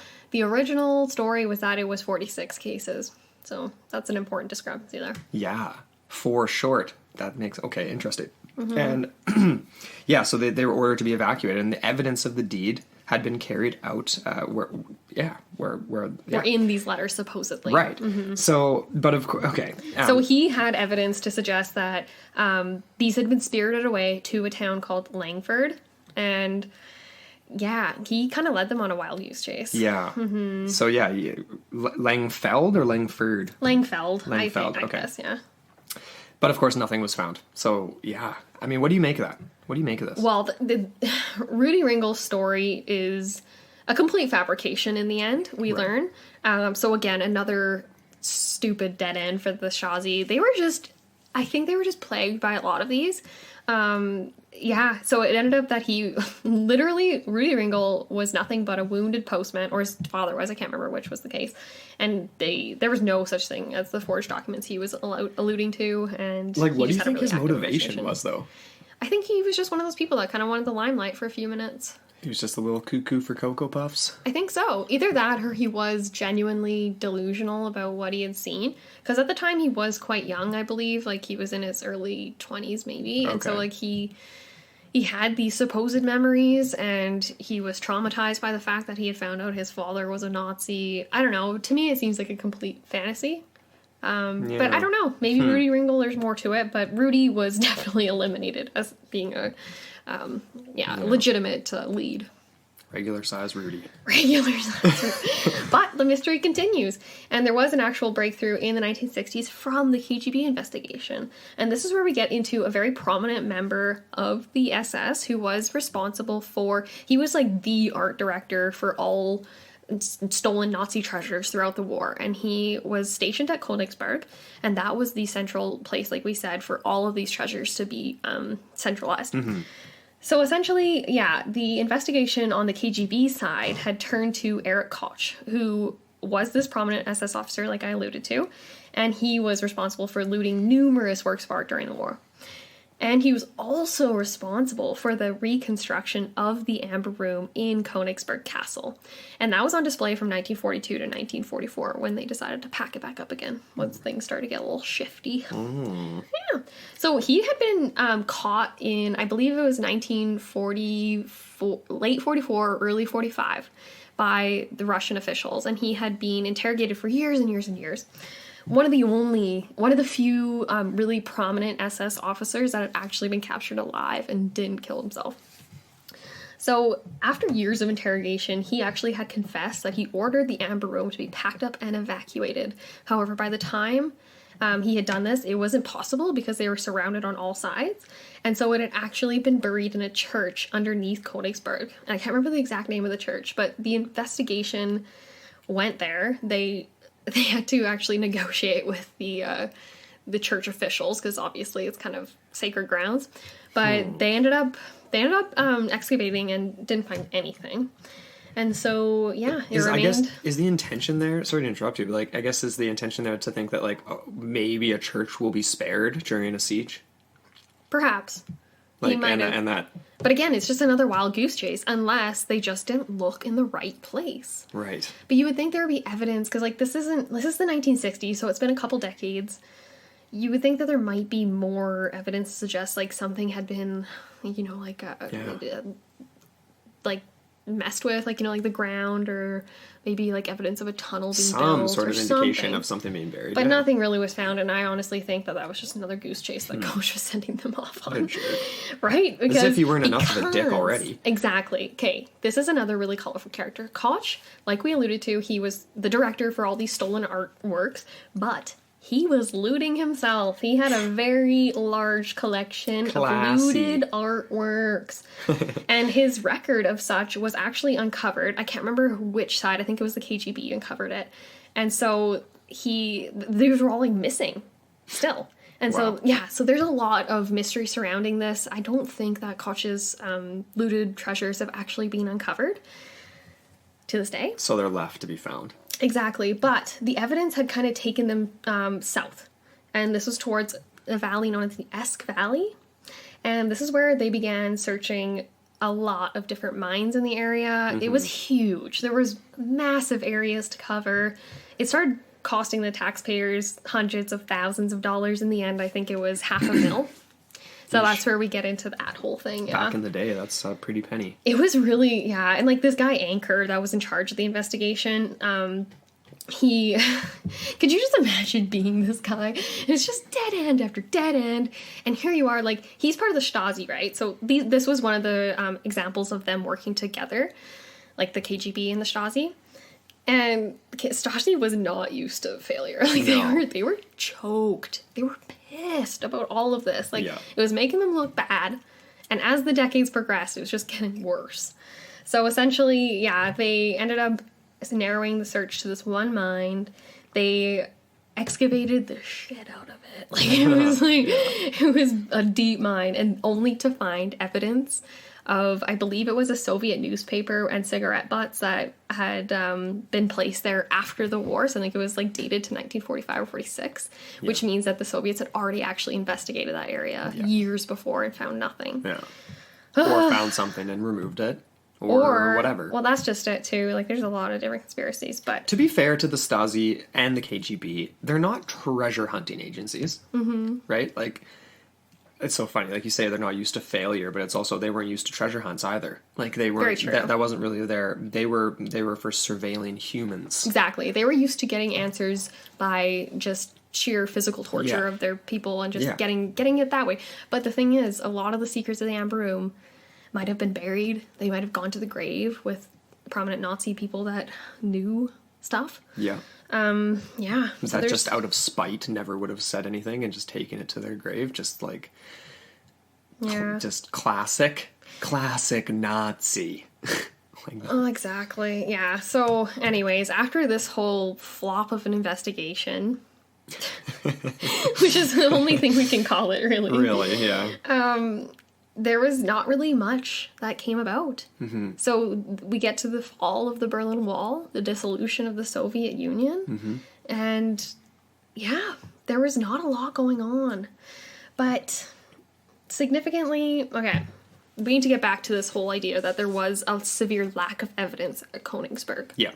story was that it was 46 cases. So that's an important discrepancy there. Yeah, for short. That makes... Okay, interesting. And so they were ordered to be evacuated, and the evidence of the deed had been carried out were in these letters, supposedly. Right. So, but of course, okay. So he had evidence to suggest that these had been spirited away to a town called Langford, and he kind of led them on a wild goose chase. Yeah. So Langfeld or Langford? Langfeld. I okay. guess, yeah. But of course, nothing was found. So, yeah. I mean, what do you make of that? What do you make of this? Well, the Rudy Ringel's story is a complete fabrication in the end, we learn. So again, another stupid dead end for the Shazi. I think they were just plagued by a lot of these. So it ended up that he literally, Rudy Ringel was nothing but a wounded postman, or his father was, I can't remember which was the case. And there was no such thing as the forged documents he was alluding to. And what do you think his motivation was, though? I think he was just one of those people that kind of wanted the limelight for a few minutes. He was just a little cuckoo for Cocoa Puffs? I think so. Either that or he was genuinely delusional about what he had seen. Because at the time he was quite young, I believe. Like, he was in his early 20s, maybe. Okay. And so, like, he had these supposed memories, and he was traumatized by the fact that he had found out his father was a Nazi. I don't know. To me, it seems like a complete fantasy. But I don't know. Maybe Rudy Ringel, there's more to it. But Rudy was definitely eliminated as being a legitimate lead. Regular size Rudy. But the mystery continues. And there was an actual breakthrough in the 1960s from the KGB investigation. And this is where we get into a very prominent member of the SS who was responsible for... He was like the art director for all stolen Nazi treasures throughout the war, and he was stationed at Königsberg, and that was the central place, like we said, for all of these treasures to be centralized. So essentially, the investigation on the KGB side had turned to Erich Koch, who was this prominent SS officer, like I alluded to, and he was responsible for looting numerous works of art during the war. And he was also responsible for the reconstruction of the Amber Room in Königsberg Castle. And that was on display from 1942 to 1944 when they decided to pack it back up again once things started to get a little shifty. Yeah. So he had been caught in, I believe it was 1944, late 44, early 45, by the Russian officials. And he had been interrogated for years and years and years. One of the few really prominent SS officers that had actually been captured alive and didn't kill himself. So after years of interrogation, he actually had confessed that he ordered the Amber Room to be packed up and evacuated. However, by the time he had done this, it wasn't possible because they were surrounded on all sides. And so it had actually been buried in a church underneath Königsberg. And I can't remember the exact name of the church, but the investigation went there. They had to actually negotiate with the church officials because obviously it's kind of sacred grounds. But they ended up excavating and didn't find anything. And so is the intention there? Sorry to interrupt you, but I guess is the intention there to think that maybe a church will be spared during a siege? Perhaps. But again, it's just another wild goose chase, unless they just didn't look in the right place. Right. But you would think there would be evidence, because this is the 1960s, so it's been a couple decades. You would think that there might be more evidence to suggest something had been, messed with, the ground, or maybe evidence of a tunnel being built. Some sort of indication of something being buried. But nothing really was found, and I honestly think that was just another goose chase that Koch was sending them off on. Right? Because, as if you weren't enough of a dick already. Exactly. Okay, this is another really colorful character. Koch, like we alluded to, he was the director for all these stolen artworks, but he was looting himself. He had a very large collection of looted artworks. And his record of such was actually uncovered. I can't remember which side. I think it was the KGB uncovered it. And so these were all like missing still. And Wow. so there's a lot of mystery surrounding this. I don't think that Koch's looted treasures have actually been uncovered to this day. So they're left to be found. Exactly. But the evidence had kind of taken them south. And this was towards a valley known as the Esk Valley. And this is where they began searching a lot of different mines in the area. It was huge. There was massive areas to cover. It started costing the taxpayers hundreds of thousands of dollars. In the end, I think it was $500,000. So that's where we get into that whole thing. Yeah. Back in the day, that's a pretty penny. It was really, yeah. And like this guy Anchor that was in charge of the investigation, he, could you just imagine being this guy? It's just dead end after dead end. And here you are, like, he's part of the Stasi, right? So this was one of the examples of them working together, like the KGB and the Stasi. And Stasi was not used to failure. Like they were choked. They were pissed about all of this. Like it was making them look bad. And as the decades progressed, it was just getting worse. So essentially, yeah, they ended up narrowing the search to this one mine. They excavated the shit out of it. Like it was a deep mine, and only to find evidence of, I believe it was a Soviet newspaper and cigarette butts that had been placed there after the war. So I think it was like dated to 1945 or 46, which means that the Soviets had already actually investigated that area years before and found nothing. Yeah. Or found something and removed it. Or whatever. Well, that's just it too. Like, there's a lot of different conspiracies, but to be fair to the Stasi and the KGB, they're not treasure hunting agencies, right? Like, it's so funny. Like you say, they're not used to failure, but it's also they weren't used to treasure hunts either. Like they weren't. Very true. That wasn't really their. They were for surveilling humans. Exactly. They were used to getting answers by just sheer physical torture of their people and just getting it that way. But the thing is, a lot of the secrets of the Amber Room might have been buried. They might have gone to the grave with prominent Nazi people that knew stuff. Yeah. Yeah. Was that just out of spite, never would have said anything and just taken it to their grave? Just like, just classic Nazi. Oh, exactly. Yeah. So anyways, after this whole flop of an investigation, which is the only thing we can call it, really. Really, yeah. There was not really much that came about. So we get to the fall of the Berlin Wall, the dissolution of the Soviet Union, and yeah, there was not a lot going on. But significantly, okay, we need to get back to this whole idea that there was a severe lack of evidence at Königsberg. Yeah.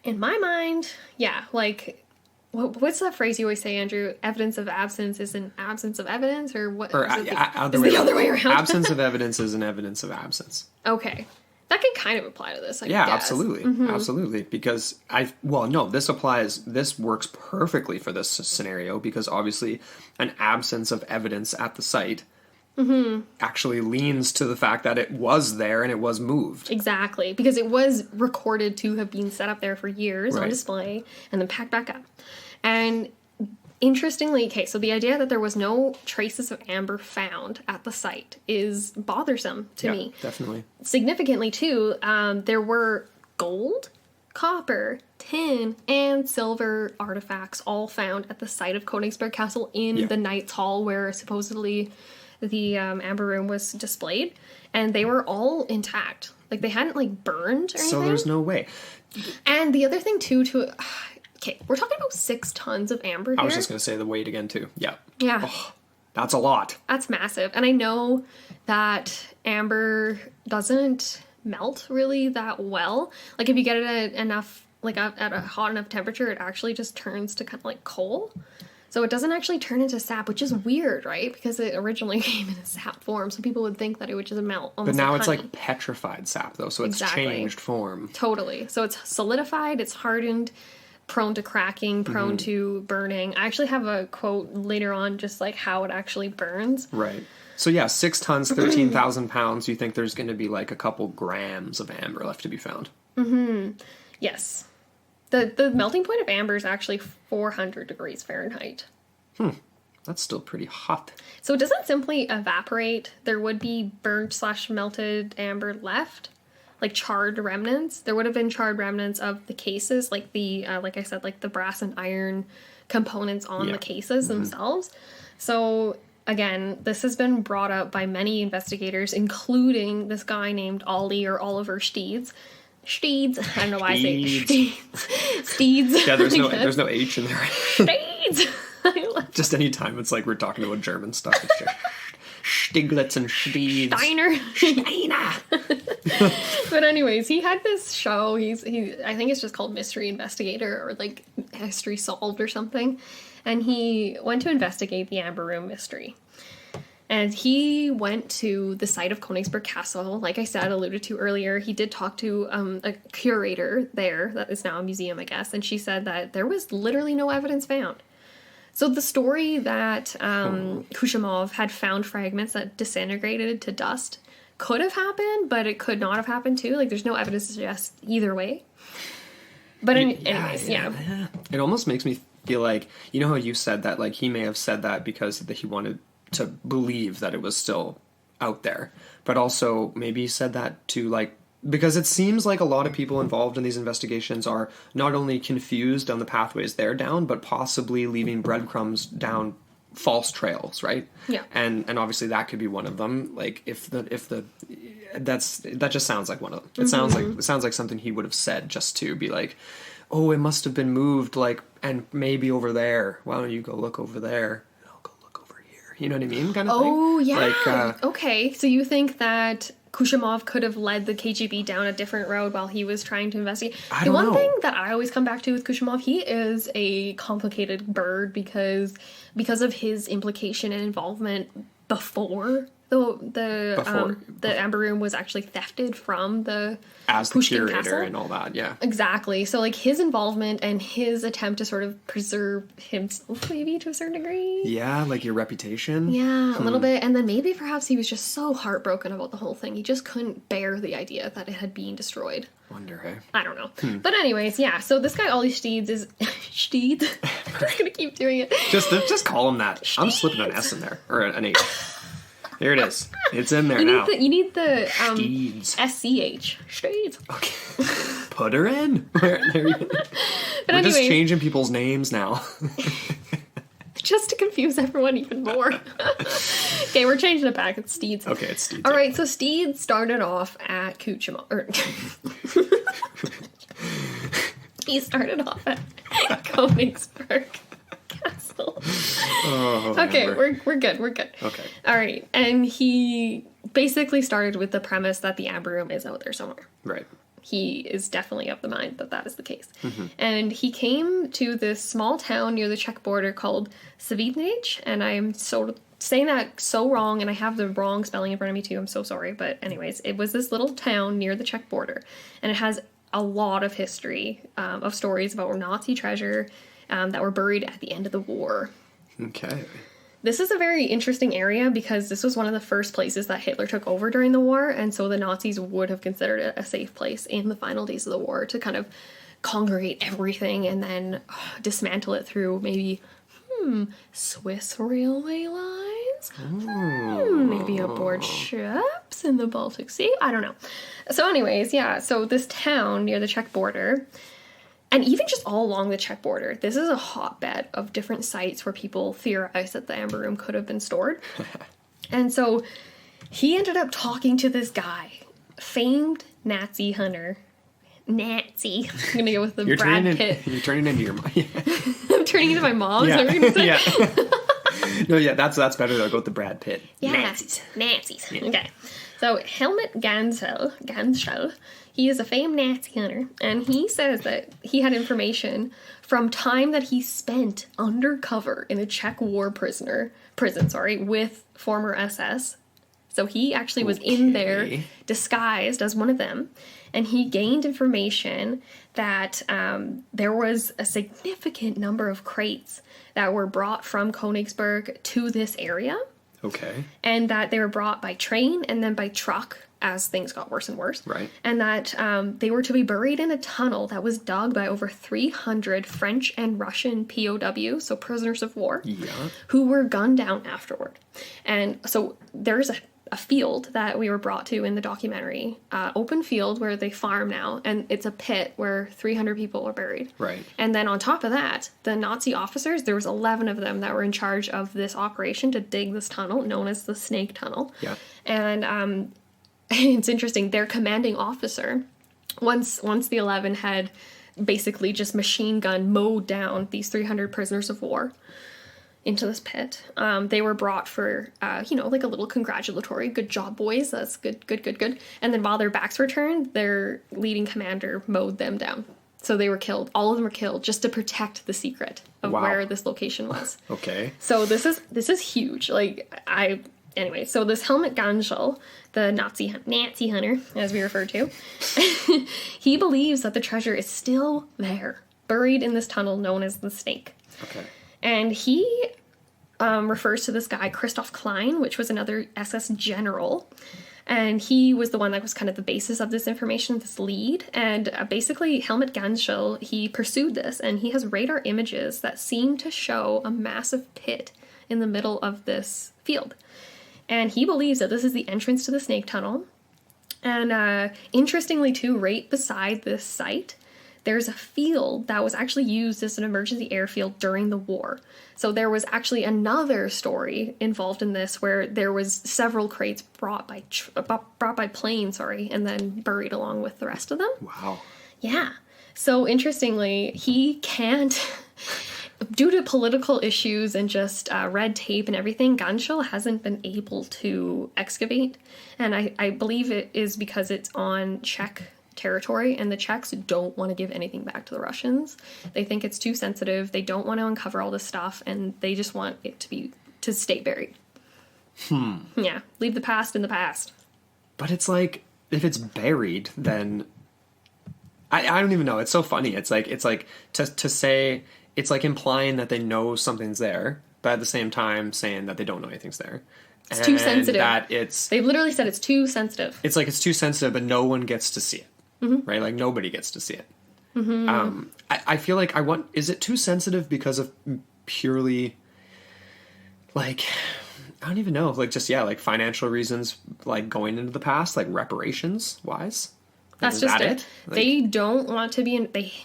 In my mind, yeah, like, what's that phrase you always say, Andrew? Evidence of absence is an absence of evidence, or what? Or is the other way around? Absence of evidence is an evidence of absence. Okay. That can kind of apply to this, I guess. Absolutely. Absolutely. Because this works perfectly for this scenario, because obviously an absence of evidence at the site actually leans to the fact that it was there and it was moved. Exactly. Because it was recorded to have been set up there for years on display and then packed back up. And interestingly, okay, so the idea that there was no traces of amber found at the site is bothersome to me. Definitely. Significantly, too, there were gold, copper, tin, and silver artifacts all found at the site of Königsberg Castle in the Knight's Hall, where supposedly the Amber Room was displayed. And they were all intact. Like, they hadn't, like, burned or anything. So there's no way. And the other thing, too, okay, we're talking about 6 tons of amber here. I was just going to say the weight again, too. Yeah. Yeah. Oh, that's a lot. That's massive. And I know that amber doesn't melt really that well. Like, if you get it at enough, like, at a hot enough temperature, it actually just turns to kind of like coal. So it doesn't actually turn into sap, which is weird, right? Because it originally came in a sap form, so people would think that it would just melt almost. But now like it's honey. like petrified sap, though, so it's changed form. Totally. So it's solidified, it's hardened, prone to cracking, prone to burning. I actually have a quote later on, just like how it actually burns. Right. So yeah, 6 tons, 13,000 pounds. You think there's going to be like a couple grams of amber left to be found? Yes. The melting point of amber is actually 400 degrees Fahrenheit. That's still pretty hot. So it doesn't simply evaporate. There would be burnt/melted amber left, like charred remnants. There would have been charred remnants of the cases, like the like I said, like the brass and iron components on the cases themselves. So again, this has been brought up by many investigators, including this guy named Ollie or Oliver Steeds. Steeds. I don't know why I say Steeds. Steeds. Yeah, there's no H in there. Steeds. Just any time it's like we're talking about German stuff. It's just Stiglitz and Steeds. Steiner. Steiner. But anyways, he had this show. I think it's just called Mystery Investigator or like History Solved or something. And he went to investigate the Amber Room mystery. And he went to the site of Königsberg Castle. Like I said, alluded to earlier, he did talk to a curator there that is now a museum, I guess. And she said that there was literally no evidence found. So the story that Kushimov had found fragments that disintegrated to dust could have happened, but it could not have happened too. Like there's no evidence to suggest either way. But anyways. It almost makes me feel like, you know how you said that, like he may have said that because he wanted to believe that it was still out there, but also maybe he said that to like, because it seems like a lot of people involved in these investigations are not only confused on the pathways they're down, but possibly leaving breadcrumbs down false trails, right? Yeah. And obviously that could be one of them. Like that just sounds like one of them. It sounds like something he would have said just to be like, oh, it must have been moved, like, and maybe over there. Why don't you go look over there? I'll go look over here. You know what I mean? Kind of thing. Oh, yeah. Like, okay, so you think that Kushimov could have led the KGB down a different road while he was trying to investigate? The one thing that I always come back to with Kushimov, he is a complicated bird because of his implication and involvement before the Amber Room was actually thefted from the as the Pushkin curator Castle. and all that, yeah. Exactly. So like his involvement and his attempt to sort of preserve himself maybe to a certain degree. Yeah, like your reputation. Yeah, a little bit. And then maybe perhaps he was just so heartbroken about the whole thing. He just couldn't bear the idea that it had been destroyed. Wonder, hey? I don't know. But anyways, yeah. So this guy, Ollie Steeds, is... Steeds? I'm just going to keep doing it. Just call him that. I'm slipping an S in there. Or an H. There it is. It's in there now. You need the Steeds. SCH. Steeds. Okay. Put her in. There you go. We're anyways, just changing people's names now. just to confuse everyone even more. Okay, we're changing it back. It's Steeds. Okay, it's Steeds. All right, so Steeds started off at Kuchma. He started off at Königsberg Castle. Oh, okay, we're good. Okay. All right, and he basically started with the premise that the Amber Room is out there somewhere. Right. He is definitely of the mind that that is the case. Mm-hmm. And he came to this small town near the Czech border called Savitnich, and I'm saying that so wrong, and I have the wrong spelling in front of me too. I'm so sorry. But anyways, it was this little town near the Czech border, and it has a lot of history of stories about Nazi treasure that were buried at the end of the war. Okay. This is a very interesting area because this was one of the first places that Hitler took over during the war, and so the Nazis would have considered it a safe place in the final days of the war to kind of congregate everything and then dismantle it through maybe, Swiss railway lines? Maybe aboard ships in the Baltic Sea? I don't know. So anyways, yeah, so this town near the Czech border, and even just all along the Czech border, this is a hotbed of different sites where people theorize that the Amber Room could have been stored. And so he ended up talking to this guy, famed Nazi hunter. Nazi. I'm going to go with the Brad Pitt. You're turning into your mom. Yeah. I'm turning into my mom, yeah. is that what you're going to say? Yeah. No, yeah, that's better though. Go with the Brad Pitt. Yeah. Nazis. Yeah. Okay. So Helmut Gansel, he is a famed Nazi hunter, and he says that he had information from time that he spent undercover in a Czech war prison, with former SS. So he actually was in there disguised as one of them, and he gained information that there was a significant number of crates that were brought from Königsberg to this area. Okay. And that they were brought by train and then by truck as things got worse and worse. Right. And that they were to be buried in a tunnel that was dug by over 300 French and Russian POWs, so prisoners of war, who were gunned down afterward. And so there's a a field that we were brought to in the documentary, open field where they farm now, and it's a pit where 300 people were buried. Right. And then on top of that, the Nazi officers, there was 11 of them that were in charge of this operation to dig this tunnel, known as the Snake Tunnel. Yeah. And it's interesting, their commanding officer, once the 11 had basically just machine gun mowed down these 300 prisoners of war into this pit, they were brought for, like a little congratulatory, good job, boys, that's good. And then while their backs were turned, their leading commander mowed them down. So they were killed. All of them were killed just to protect the secret of where this location was. Okay. So this is huge. Anyway, so this Helmut Ganschel, the Nazi hunter, as we refer to, he believes that the treasure is still there, buried in this tunnel known as the Snake. Okay. And he refers to this guy, Christoph Klein, which was another SS general. And he was the one that was kind of the basis of this information, this lead. And basically, Helmut Ganschel, he pursued this, and he has radar images that seem to show a massive pit in the middle of this field. And he believes that this is the entrance to the Snake Tunnel. And interestingly, too, right beside this site, there's a field that was actually used as an emergency airfield during the war. So there was actually another story involved in this where there was several crates brought by plane, and then buried along with the rest of them. Wow. Yeah. So interestingly, he can't... Due to political issues and just red tape and everything, Ganschel hasn't been able to excavate. And I believe it is because it's on Czech territory, and the Czechs don't want to give anything back to the Russians. They think it's too sensitive. They don't want to uncover all this stuff, and they just want it to stay buried. Yeah, leave the past in the past. But it's like, if it's buried, then I don't even know. It's so funny. It's like to say, it's like implying that they know something's there, but at the same time saying that they don't know anything's there. It's too sensitive. They've literally said it's too sensitive. It's like it's too sensitive, but no one gets to see it. Mm-hmm. Right? Like nobody gets to see it. Mm-hmm. I feel like is it too sensitive because of purely, like, I don't even know, like just, like financial reasons, like going into the past, like reparations wise? That's just it. Like, they don't want to be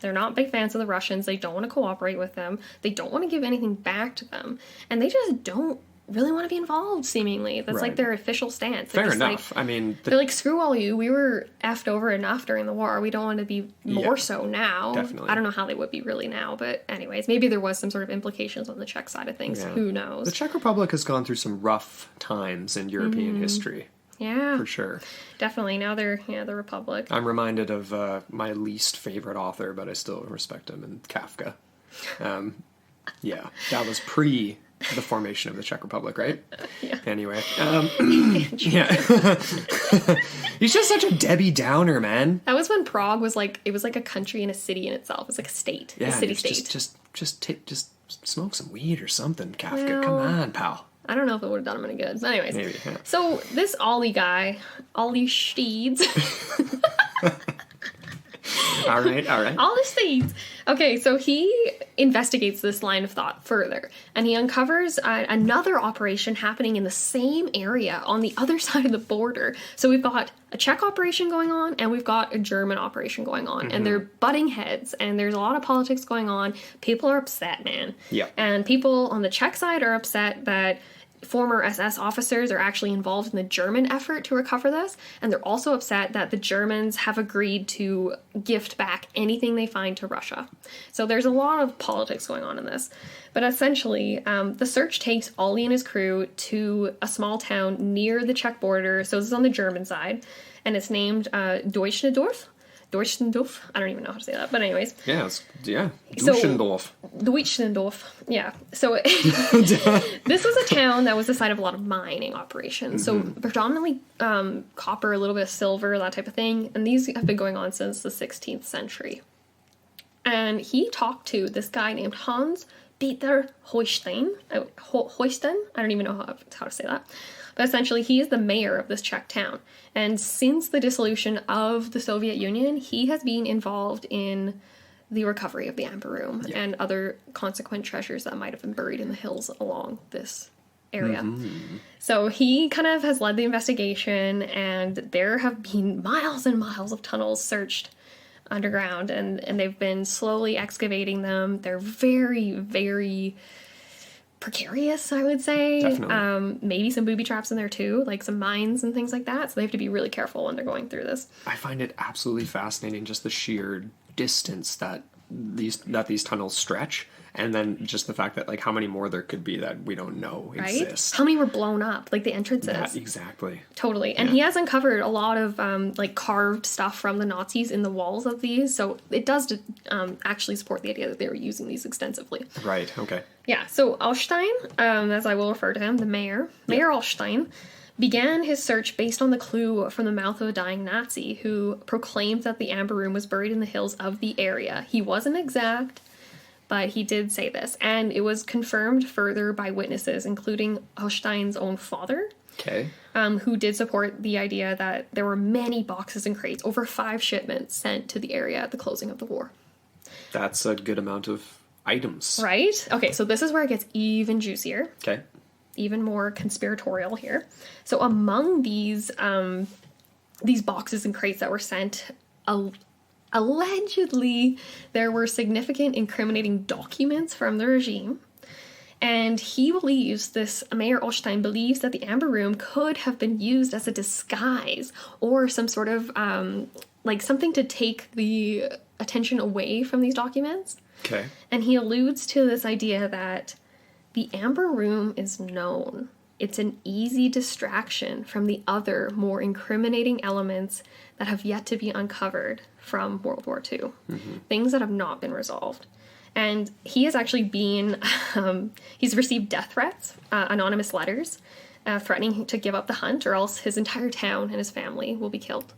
they're not big fans of the Russians. They don't want to cooperate with them. They don't want to give anything back to them. And they just don't really want to be involved, seemingly. That's like their official stance. Fair enough. I mean... they're like, screw all you. We were effed over enough during the war. We don't want to be more so now. Definitely. I don't know how they would be really now, but anyways, maybe there was some sort of implications on the Czech side of things. Yeah. Who knows? The Czech Republic has gone through some rough times in European history. Yeah. For sure. Definitely. Now they're the Republic. I'm reminded of my least favorite author, but I still respect him, and Kafka. That was pre the formation of the Czech Republic, right? Yeah. Anyway. Yeah. He's just such a Debbie Downer, man. That was when Prague was like, it was like a country and a city in itself. It was like a state. Yeah, a city-state. Just smoke some weed or something, Kafka. Come on, pal. I don't know if it would have done him any good. But anyways. Maybe, yeah. So this Ollie guy, Ollie Steeds. All right. Ollie Steeds. Okay, so he investigates this line of thought further, and he uncovers another operation happening in the same area on the other side of the border. So we've got a Czech operation going on, and we've got a German operation going on, and they're butting heads, and there's a lot of politics going on. People are upset, man. Yeah. And people on the Czech side are upset that former SS officers are actually involved in the German effort to recover this, and they're also upset that the Germans have agreed to gift back anything they find to Russia. So there's a lot of politics going on in this. But essentially, the search takes Ollie and his crew to a small town near the Czech border, so this is on the German side, and it's named Deutschendorf. I don't even know how to say that, but anyways. Deutschendorf. Deutschendorf, yeah. So this was a town that was the site of a lot of mining operations. So predominantly copper, a little bit of silver, that type of thing. And these have been going on since the 16th century. And he talked to this guy named Hans Peter Hoysten. I don't even know how to say that. But essentially, he is the mayor of this Czech town. And since the dissolution of the Soviet Union, he has been involved in the recovery of the Amber Room and other consequent treasures that might have been buried in the hills along this area. So he kind of has led the investigation, and there have been miles and miles of tunnels searched underground, and they've been slowly excavating them. They're very, very precarious, I would say. Definitely. Maybe some booby traps in there too, like some mines and things like that. So they have to be really careful when they're going through this. I find it absolutely fascinating, just the sheer distance that these tunnels stretch, and then just the fact that like how many more there could be that we don't know exist. How many were blown up, like the entrances? That, exactly. Totally. And he has uncovered a lot of like carved stuff from the Nazis in the walls of these, so it does actually support the idea that they were using these extensively. Right, okay. Yeah, so Alstein, as I will refer to him, the mayor, Mayor Alstein, began his search based on the clue from the mouth of a dying Nazi who proclaimed that the Amber Room was buried in the hills of the area. He wasn't exact, but he did say this, and it was confirmed further by witnesses, including Alstein's own father, Okay. who did support the idea that there were many boxes and crates, over 5 shipments sent to the area at the closing of the war. That's a good amount of items. Right? Okay, so this is where it gets even juicier. Okay. Even more conspiratorial here. So among these boxes and crates that were sent, allegedly there were significant incriminating documents from the regime. And he believes, Mayor Olstein believes that the Amber Room could have been used as a disguise or some sort of, like something to take the attention away from these documents. Okay. And he alludes to this idea that the Amber Room is known. It's an easy distraction from the other, more incriminating elements that have yet to be uncovered from World War II. Things that have not been resolved. And he has actually been, he's received death threats, anonymous letters, threatening to give up the hunt or else his entire town and his family will be killed.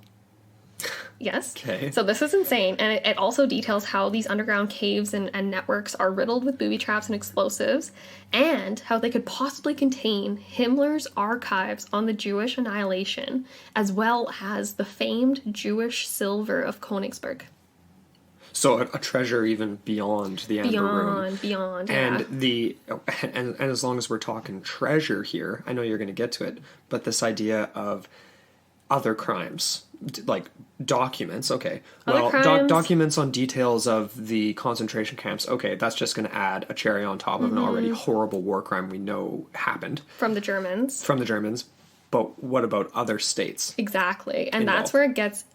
Yes. Okay. So this is insane. And it also details how these underground caves and networks are riddled with booby traps and explosives, and how they could possibly contain Himmler's archives on the Jewish annihilation, as well as the famed Jewish silver of Königsberg. So a treasure even beyond the Amber Room. Beyond, And yeah. and as long as we're talking treasure here, I know you're going to get to it, but this idea of other crimes, like documents, okay. Other Well, crimes. Documents on details of the concentration camps, okay, that's just going to add a cherry on top of an already horrible war crime we know happened. From the Germans. From the Germans. But what about other states? Exactly. And Involved. that's where it gets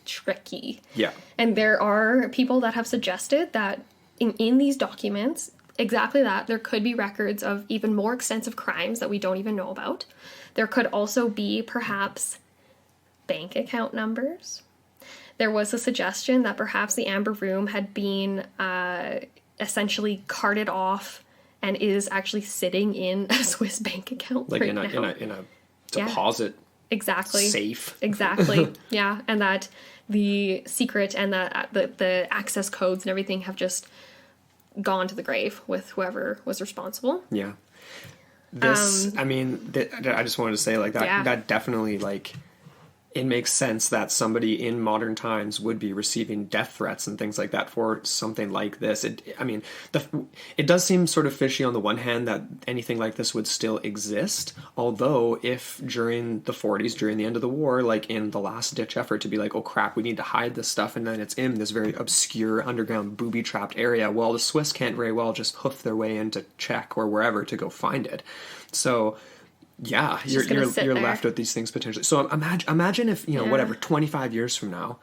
tricky. Yeah. And there are people that have suggested that in these documents, exactly that, there could be records of even more extensive crimes that we don't even know about. There could also be perhaps bank account numbers. There was a suggestion that perhaps the Amber Room had been essentially carted off and is actually sitting in a Swiss bank account Like right in a deposit exactly safe. Exactly. Yeah, and that the secret and the access codes and everything have just gone to the grave with whoever was responsible. Yeah. This, I mean, I just wanted to say like that. Yeah. That definitely like. It makes sense that somebody in modern times would be receiving death threats and things like that for something like this. It does seem sort of fishy on the one hand that anything like this would still exist. Although if during the 40s, during the end of the war, like in the last ditch effort to be like, oh crap, we need to hide this stuff, and then it's in this very obscure underground booby trapped area. Well, the Swiss can't very well just hoof their way into Czech or wherever to go find it. So yeah, you're left with these things potentially. So imagine if, whatever, 25 years from now,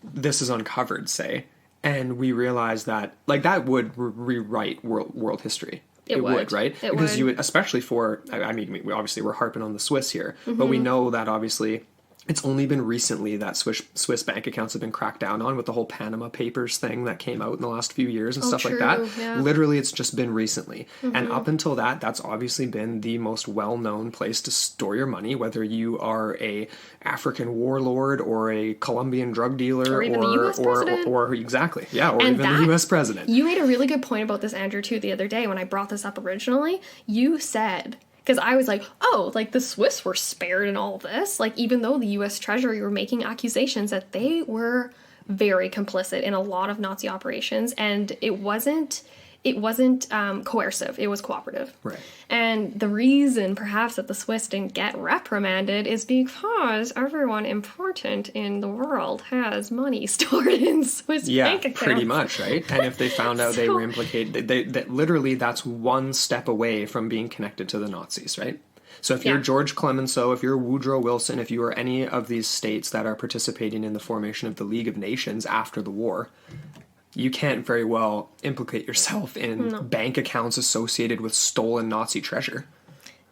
this is uncovered, say, and we realize that, like, that would rewrite world history. It would, right? Because you would, especially for, I mean, we're harping on the Swiss here, but we know that obviously it's only been recently that Swiss bank accounts have been cracked down on with the whole Panama Papers thing that came out in the last few years and stuff like that. Yeah. Literally, it's just been recently. And up until that, that's obviously been the most well-known place to store your money, whether you are a African warlord or a Colombian drug dealer or even the US president. Or exactly. Yeah, or And even the US president. You made a really good point about this, Andrew, too, the other day when I brought this up originally. You said, because I was like, oh, like the Swiss were spared in all of this. Like, even though the US Treasury were making accusations that they were very complicit in a lot of Nazi operations. And it wasn't it wasn't coercive, it was cooperative. Right. And the reason perhaps that the Swiss didn't get reprimanded is because everyone important in the world has money stored in Swiss bank accounts. Pretty much, right? And if they found out they were implicated, that literally that's one step away from being connected to the Nazis, right? So if you're George Clemenceau, if you're Woodrow Wilson, if you are any of these states that are participating in the formation of the League of Nations after the war, you can't very well implicate yourself in bank accounts associated with stolen Nazi treasure.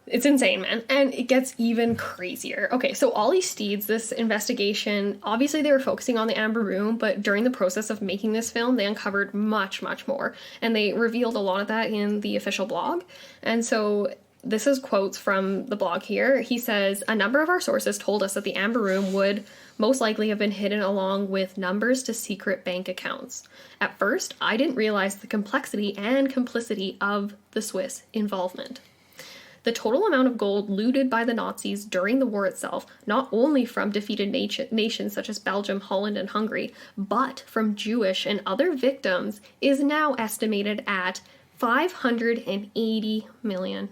It's insane, man. And it gets even crazier. Okay, so Ollie Steeds, this investigation, obviously they were focusing on the Amber Room, but during the process of making this film, they uncovered much, much more. And they revealed a lot of that in the official blog. And so this is quotes from the blog here. He says, a number of our sources told us that the Amber Room would most likely have been hidden along with numbers to secret bank accounts. At first, I didn't realize the complexity and complicity of the Swiss involvement. The total amount of gold looted by the Nazis during the war itself, not only from defeated nations such as Belgium, Holland, and Hungary, but from Jewish and other victims, is now estimated at $580 million.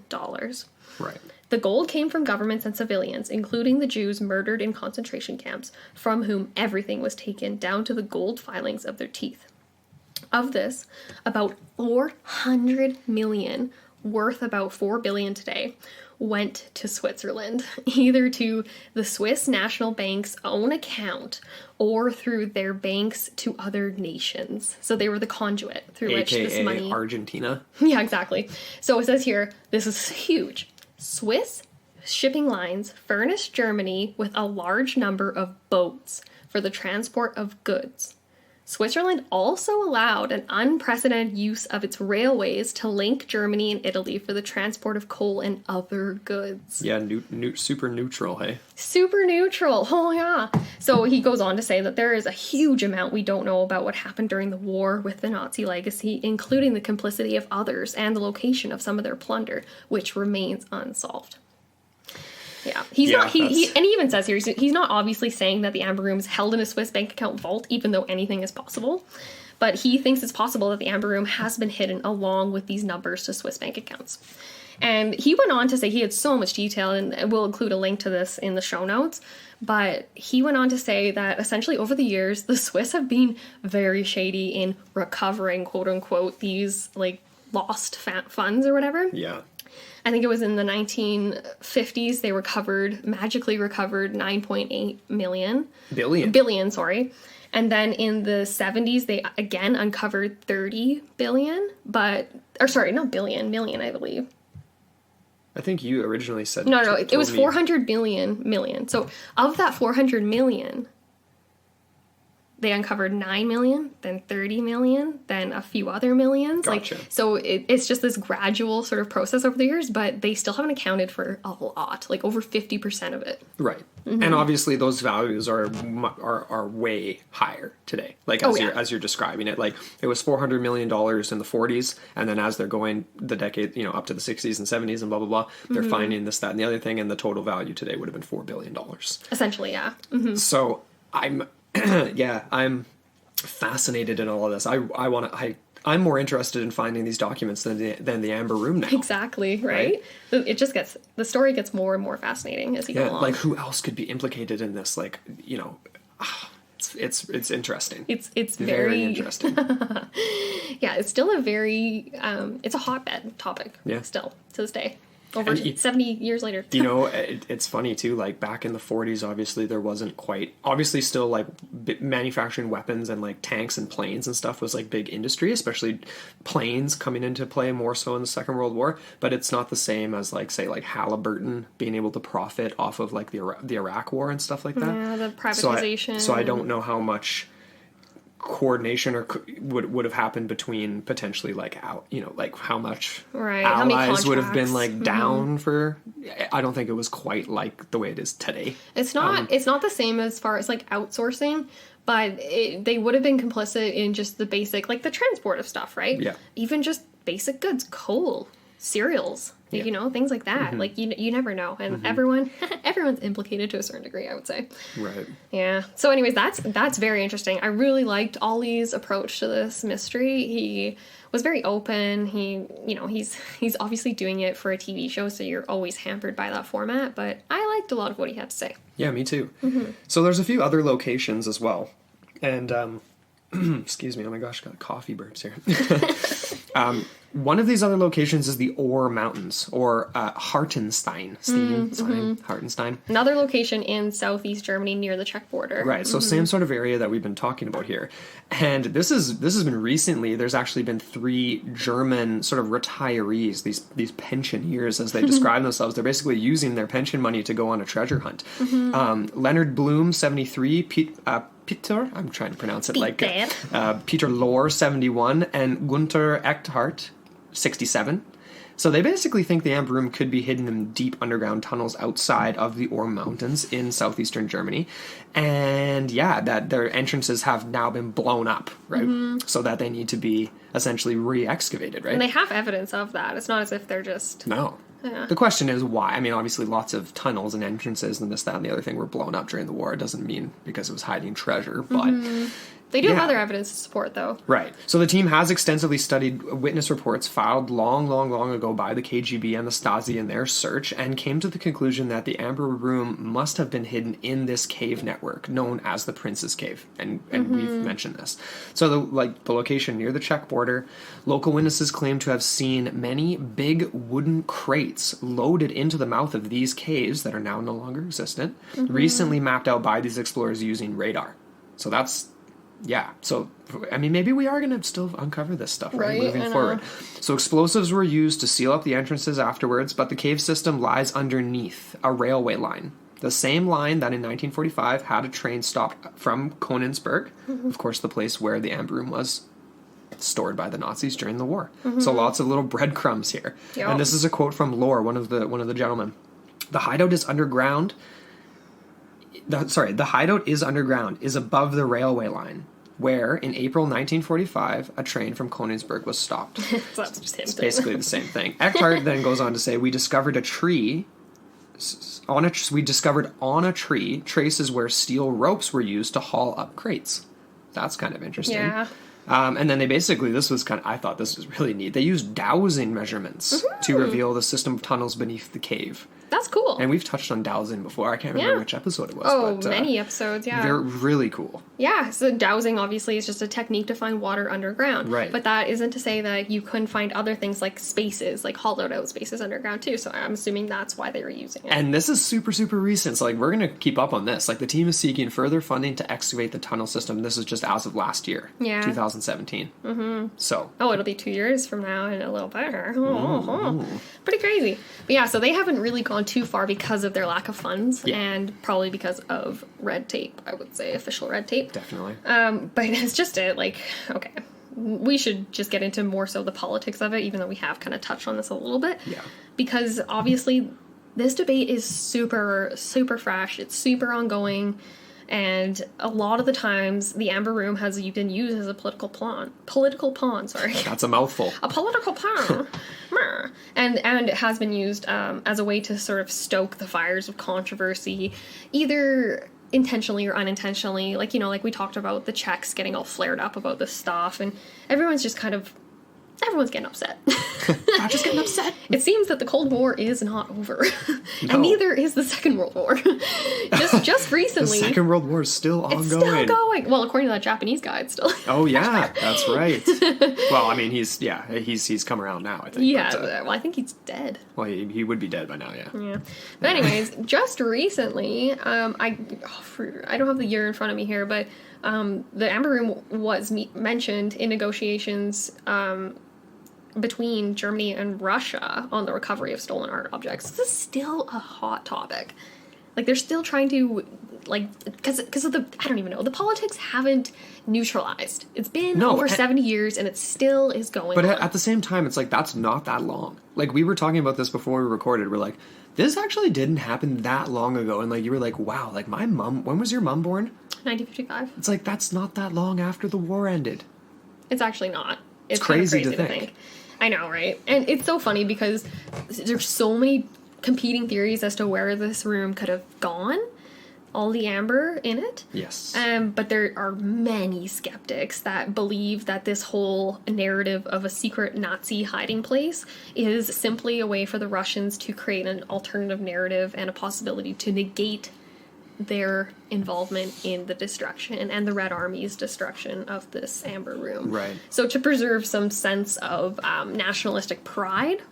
Right. The gold came from governments and civilians, including the Jews murdered in concentration camps, from whom everything was taken down to the gold filings of their teeth. Of this, about 400 million, worth about 4 billion today, went to Switzerland, either to the Swiss National Bank's own account or through their banks to other nations. So they were the conduit through which this money... Argentina. Yeah, exactly. So it says here, this is huge. Swiss shipping lines furnished Germany with a large number of boats for the transport of goods. Switzerland also allowed an unprecedented use of its railways to link Germany and Italy for the transport of coal and other goods. Yeah, super neutral, hey? Super neutral, oh yeah. So he goes on to say that there is a huge amount we don't know about what happened during the war with the Nazi legacy, including the complicity of others and the location of some of their plunder, which remains unsolved. Yeah, and he even says here, he's not obviously saying that the Amber Room is held in a Swiss bank account vault, even though anything is possible. But he thinks it's possible that the Amber Room has been hidden along with these numbers to Swiss bank accounts. And he went on to say, he had so much detail, and we'll include a link to this in the show notes, but he went on to say that essentially over the years, the Swiss have been very shady in recovering, quote unquote, these like lost funds or whatever. Yeah. I think it was in the 1950s they magically recovered 9.8 million. Billion, sorry. And then in the 70s they again uncovered 30 billion, million, I believe. I think you originally said... No, it was 400 million. So of that 400 million... they uncovered 9 million, then 30 million, then a few other millions. Gotcha. So it's just this gradual sort of process over the years, but they still haven't accounted for a lot, like over 50% of it. Right. Mm-hmm. And obviously those values are way higher today. Like as you're describing it, like it was $400 million in the 40s, and then as they're going the decade, up to the 60s and 70s and blah, blah, blah, they're finding this, that, and the other thing, and the total value today would have been $4 billion. Essentially, yeah. Mm-hmm. So I'm fascinated in all of this. I'm more interested in finding these documents than the Amber Room now. Exactly, right? The story gets more and more fascinating as you go along. Like who else could be implicated in this? Like, it's interesting. It's very interesting. Yeah, it's still a very it's a hotbed topic. Yeah. Still to this day. Over 70 years later. It's funny too, like back in the 40s, obviously there wasn't quite, obviously still like manufacturing weapons and like tanks and planes and stuff was like big industry, especially planes coming into play more so in the Second World War, but it's not the same as like, say, like Halliburton being able to profit off of like the Iraq War and stuff like that. Yeah, the privatization. So I don't know how much coordination or would have happened between potentially like like how much allies would have been like down for. I don't think it was quite like the way it is today. It's not the same as far as like outsourcing, but they would have been complicit in just the basic, like the transport of stuff, right? Yeah. Even just basic goods, coal. cereals, Yeah. you know, things like that. Like, you never know. And everyone's implicated to a certain degree, I would say. Right. Yeah. So anyways, that's very interesting. I really liked Ollie's approach to this mystery. He was very open. He, you know, he's obviously doing it for a TV show, so you're always hampered by that format, but I liked a lot of what he had to say. Yeah, me too. So there's a few other locations as well. And, excuse me, oh my gosh, got coffee burps here. One of these other locations is the Ore Mountains, or Hartenstein. Hartenstein. Another location in southeast Germany near the Czech border. Right, so same sort of area that we've been talking about here. And this has been recently, there's actually been 3 German sort of retirees, these pensioners as they describe themselves. They're basically using their pension money to go on a treasure hunt. Leonard Bloom, 73, Peter, I'm trying to pronounce it like Peter Lohr, 71, and Gunther Echthart, 67. So they basically think the Amber Room could be hidden in deep underground tunnels outside of the Ore Mountains in southeastern Germany. And yeah, that their entrances have now been blown up, right? So that they need to be essentially re-excavated, right? And they have evidence of that. It's not as if they're just... No. Yeah. The question is why. I mean, obviously lots of tunnels and entrances and this, that, and the other thing were blown up during the war. It doesn't mean because it was hiding treasure, but... They do have other evidence to support, though. Right. So the team has extensively studied witness reports filed long ago by the KGB and the Stasi in their search, and came to the conclusion that the Amber Room must have been hidden in this cave network known as the Prince's Cave, and we've mentioned this. So the location near the Czech border, local witnesses claim to have seen many big wooden crates loaded into the mouth of these caves that are now no longer existent, recently mapped out by these explorers using radar. So that's... Yeah, so, I mean, maybe we are going to still uncover this stuff, right? Moving forward. So explosives were used to seal up the entrances afterwards, but the cave system lies underneath a railway line. The same line that in 1945 had a train stopped from Königsberg, of course the place where the Amber Room was stored by the Nazis during the war. So lots of little breadcrumbs here. Yep. And this is a quote from Lohr, one of the gentlemen. The hideout is underground. The hideout is underground, is above the railway line, where in April 1945 a train from Königsberg was stopped. So that's the same It's thing. basically the same thing. Eckhart then goes on to say, we discovered on a tree traces where steel ropes were used to haul up crates. That's kind of interesting. Yeah. And then I thought this was really neat. They used dowsing measurements to reveal the system of tunnels beneath the cave. That's cool. And we've touched on dowsing before. I can't remember which episode it was. Oh, but, many episodes, yeah. They're really cool. Yeah, so dowsing obviously is just a technique to find water underground. Right. But that isn't to say that you couldn't find other things like spaces, like hollowed out spaces underground too. So I'm assuming that's why they were using it. And this is super, super recent. So, we're going to keep up on this. The team is seeking further funding to excavate the tunnel system. This is just as of last year. Yeah. 2017. So. Oh, it'll be 2 years from now and a little better. Pretty crazy. But yeah, so they haven't really gone too far because of their lack of funds and probably because of red tape, I would say, official red tape. Definitely. But it's just okay. We should just get into more so the politics of it, even though we have kind of touched on this a little bit. Yeah. Because obviously this debate is super, super fresh. It's super ongoing. And a lot of the times, the Amber Room has been used as a political pawn, sorry. That's a mouthful. A political pawn. and it has been used as a way to sort of stoke the fires of controversy, either intentionally or unintentionally. Like we talked about the Czechs getting all flared up about this stuff, and everyone's getting upset. Not just getting upset. It seems that the Cold War is not over. No. And neither is the Second World War. just recently. The Second World War is still ongoing. It's still going. Well, according to that Japanese guy, it's still. Oh, yeah, that's right. Well, I mean, he's come around now, I think. Yeah, but, well, I think he's dead. Well, he would be dead by now, yeah. Yeah. But anyways, just recently, I don't have the year in front of me here, but the Amber Room was mentioned in negotiations between Germany and Russia on the recovery of stolen art objects. This is still a hot topic. They're still trying to, because of the politics haven't neutralized. It's been over 70 years and it still is going on. But at the same time, it's that's not that long. We were talking about this before we recorded. We're like, this actually didn't happen that long ago. And you were like, wow, my mom, when was your mom born? 1955. It's that's not that long after the war ended. It's actually not. It's crazy kind of to crazy to think. I know, right? And it's so funny because there's so many competing theories as to where this room could have gone. All the amber in it. Yes. But there are many skeptics that believe that this whole narrative of a secret Nazi hiding place is simply a way for the Russians to create an alternative narrative and a possibility to negate their involvement in the destruction and the Red Army's destruction of this amber room. Right. So to preserve some sense of nationalistic pride,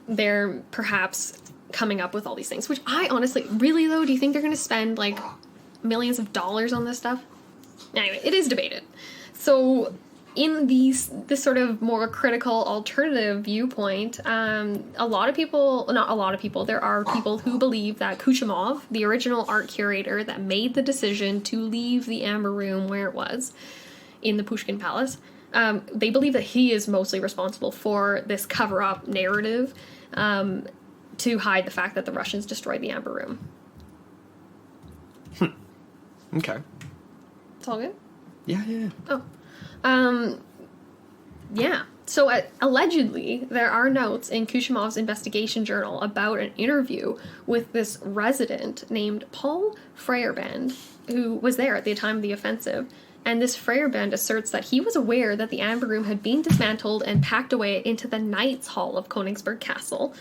they're perhaps coming up with all these things, which I honestly, really though, do you think they're going to spend like millions of dollars on this stuff? Anyway, it is debated. So in this sort of more critical alternative viewpoint, there are people who believe that Kuchumov, the original art curator that made the decision to leave the amber room where it was in the Pushkin Palace, they believe that he is mostly responsible for this cover-up narrative, to hide the fact that the Russians destroyed the Amber Room. Okay. It's all good? Yeah. Oh. Yeah. So allegedly, there are notes in Kuchumov's investigation journal about an interview with this resident named Paul Feyerabend, who was there at the time of the offensive. And this Feyerabend asserts that he was aware that the Amber Room had been dismantled and packed away into the Knights Hall of Königsberg Castle.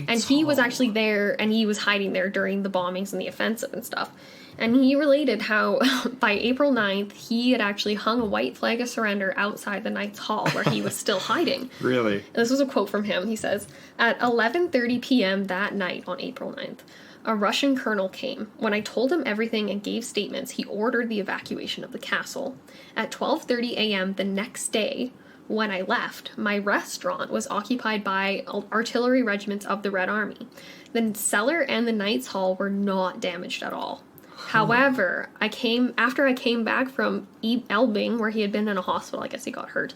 And he was actually there, and he was hiding there during the bombings and the offensive and stuff. And he related how by April 9th, he had actually hung a white flag of surrender outside the Knights Hall where he was still hiding. Really? And this was a quote from him. He says, "At 11:30 p.m. that night on April 9th, a Russian colonel came. When I told him everything and gave statements, he ordered the evacuation of the castle. At 12:30 a.m. the next day, when I left, my restaurant was occupied by artillery regiments of the Red Army. The cellar and the Knights Hall were not damaged at all. However, after I came back from Elbing, where he had been in a hospital, I guess he got hurt,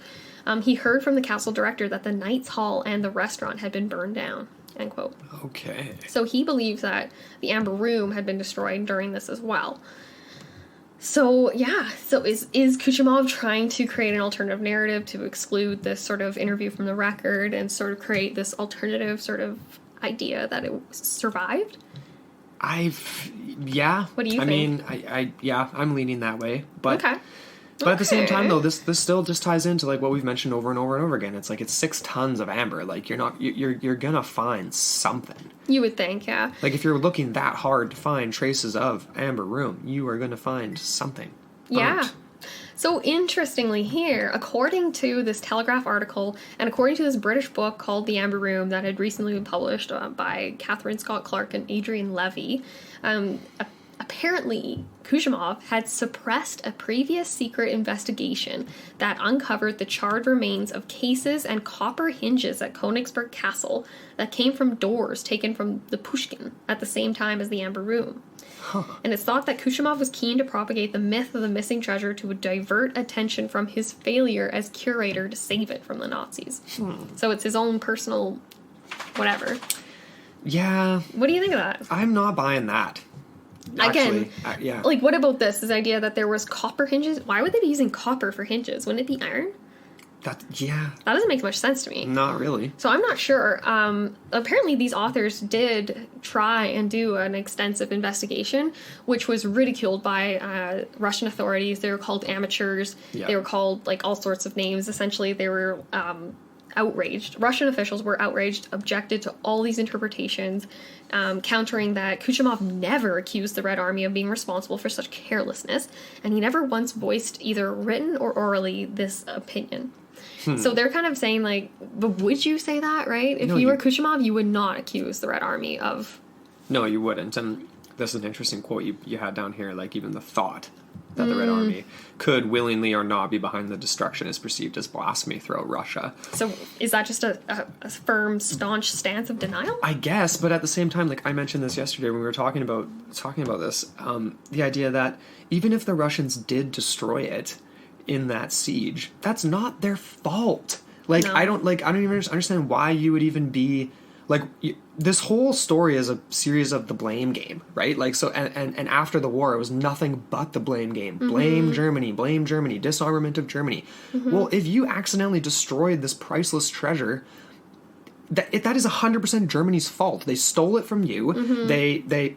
he heard from the castle director that the Knights Hall and the restaurant had been burned down." End quote. Okay. So he believes that the Amber Room had been destroyed during this as well. So, yeah. So is Kuchumov trying to create an alternative narrative to exclude this sort of interview from the record and sort of create this alternative sort of idea that it survived? Yeah. What do you think? I mean, I'm leaning that way. But, okay. But at the same time, though, this still just ties into like what we've mentioned over and over and over again. It's like it's 6 tons of amber. Like you're gonna find something. You would think, yeah. Like if you're looking that hard to find traces of Amber Room, you are gonna find something. Yeah. Burnt. So interestingly here, according to this Telegraph article, and according to this British book called The Amber Room that had recently been published by Catherine Scott Clark and Adrian Levy, apparently Kuchumov had suppressed a previous secret investigation that uncovered the charred remains of cases and copper hinges at Königsberg Castle that came from doors taken from the Pushkin at the same time as the Amber Room. Huh. And it's thought that Kuchumov was keen to propagate the myth of the missing treasure to divert attention from his failure as curator to save it from the Nazis. So it's his own personal whatever. Yeah. What do you think of that? I'm not buying that. Again, actually, yeah. Like, what about this idea that there was copper hinges? Why would they be using copper for hinges? Wouldn't it be iron? That doesn't make much sense to me. Not really. So I'm not sure. Apparently these authors did try and do an extensive investigation, which was ridiculed by Russian authorities. They were called amateurs. Yeah. They were called like all sorts of names. Essentially, they were outraged. Russian officials were outraged, objected to all these interpretations, countering that Kuchumov never accused the Red Army of being responsible for such carelessness, and he never once voiced either written or orally this opinion. So they're kind of saying, like, but would you say that, right? If you were Kuchumov, you would not accuse the Red Army of... No, you wouldn't. And this is an interesting quote you had down here, like, even the thought that the Red Army could willingly or not be behind the destruction is perceived as blasphemy throughout Russia. So is that just a firm, staunch stance of denial? I guess, but at the same time, like I mentioned this yesterday when we were talking about this, the idea that even if the Russians did destroy it in that siege, that's not their fault. Like, no. I don't even understand why you would even be Like, this whole story is a series of the blame game, right? Like, so, and after the war, it was nothing but the blame game. Blame Germany, disarmament of Germany. Well, if you accidentally destroyed this priceless treasure, that is 100% Germany's fault. They stole it from you. They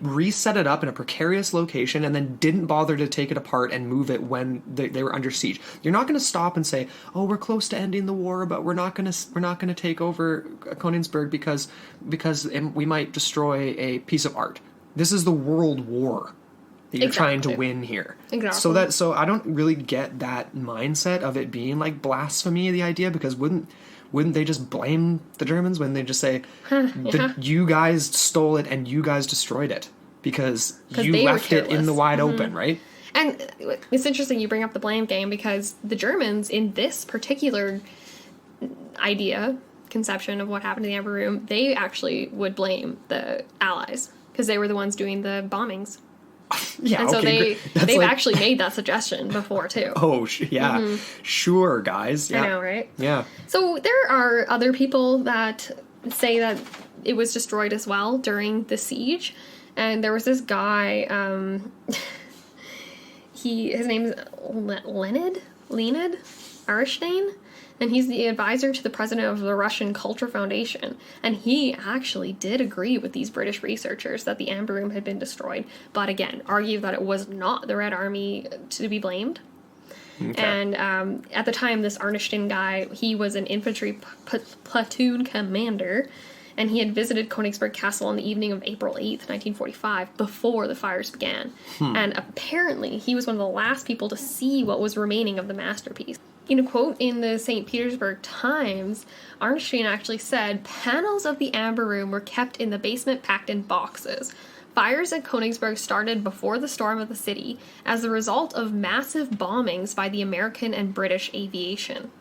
reset it up in a precarious location and then didn't bother to take it apart and move it when they were under siege. You're not going to stop and say, "Oh, we're close to ending the war, but we're not going to take over Königsberg because we might destroy a piece of art." This is the world war that you're trying to win here. Exactly. So I don't really get that mindset of it being like blasphemy, the idea, because wouldn't they just blame the Germans? Wouldn't they just say, you guys stole it and you guys destroyed it because you left it in the wide open, right? And it's interesting you bring up the blame game, because the Germans, in this particular conception of what happened in the Amber Room, they actually would blame the Allies because they were the ones doing the bombings. Yeah, and so they've like, actually made that suggestion before too. Oh, yeah. Sure, guys. Yeah. I know, right? Yeah. So there are other people that say that it was destroyed as well during the siege. And there was this guy, his name is Leonid Arstein, and he's the advisor to the president of the Russian Culture Foundation. And he actually did agree with these British researchers that the Amber Room had been destroyed, but again, argued that it was not the Red Army to be blamed. Okay. And at the time, this Arnstein guy, he was an infantry platoon commander, and he had visited Königsberg Castle on the evening of April 8th, 1945, before the fires began. And apparently, he was one of the last people to see what was remaining of the masterpiece. In a quote in the St. Petersburg Times, Arnstein actually said, "Panels of the Amber Room were kept in the basement packed in boxes. Fires at Königsberg started before the storm of the city as a result of massive bombings by the American and British aviation."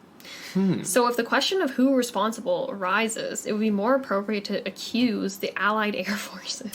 So if the question of who responsible arises, it would be more appropriate to accuse the Allied Air Forces.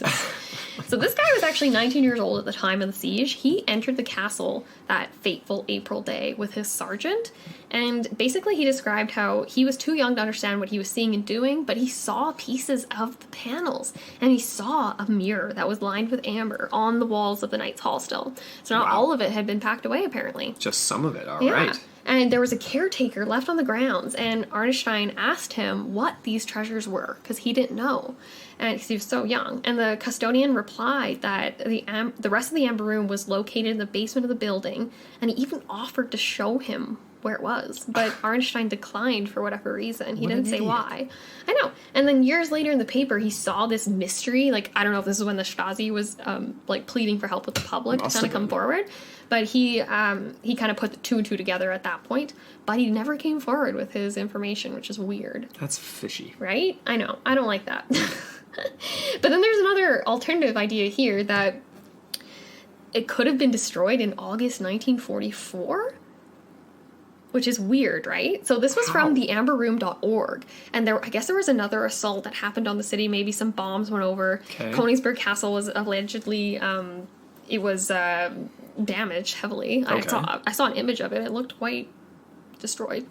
So this guy was actually 19 years old at the time of the siege. He entered the castle that fateful April day with his sergeant, and basically he described how he was too young to understand what he was seeing and doing, but he saw pieces of the panels, and he saw a mirror that was lined with amber on the walls of the Knight's Hall still. So not all of it had been packed away, apparently. Just some of it, all Yeah. right. And there was a caretaker left on the grounds, and Arnstein asked him what these treasures were, because he didn't know, and he was so young. And the custodian replied that the rest of the Amber Room was located in the basement of the building, and he even offered to show him where it was. But Arnstein declined for whatever reason. He didn't say why. I know. And then years later in the paper, he saw this mystery. Like, I don't know if this is when the Stasi was like pleading for help with the public to kind of come forward. But he kind of put the two and two together at that point. But he never came forward with his information, which is weird. That's fishy. Right? I know. I don't like that. But then there's another alternative idea here that it could have been destroyed in August 1944. Which is weird, right? So this was from the amberroom.org. And I guess there was another assault that happened on the city. Maybe some bombs went over. Okay. Königsberg Castle was allegedly, it was damaged heavily. Okay. I saw an image of it. It looked quite destroyed.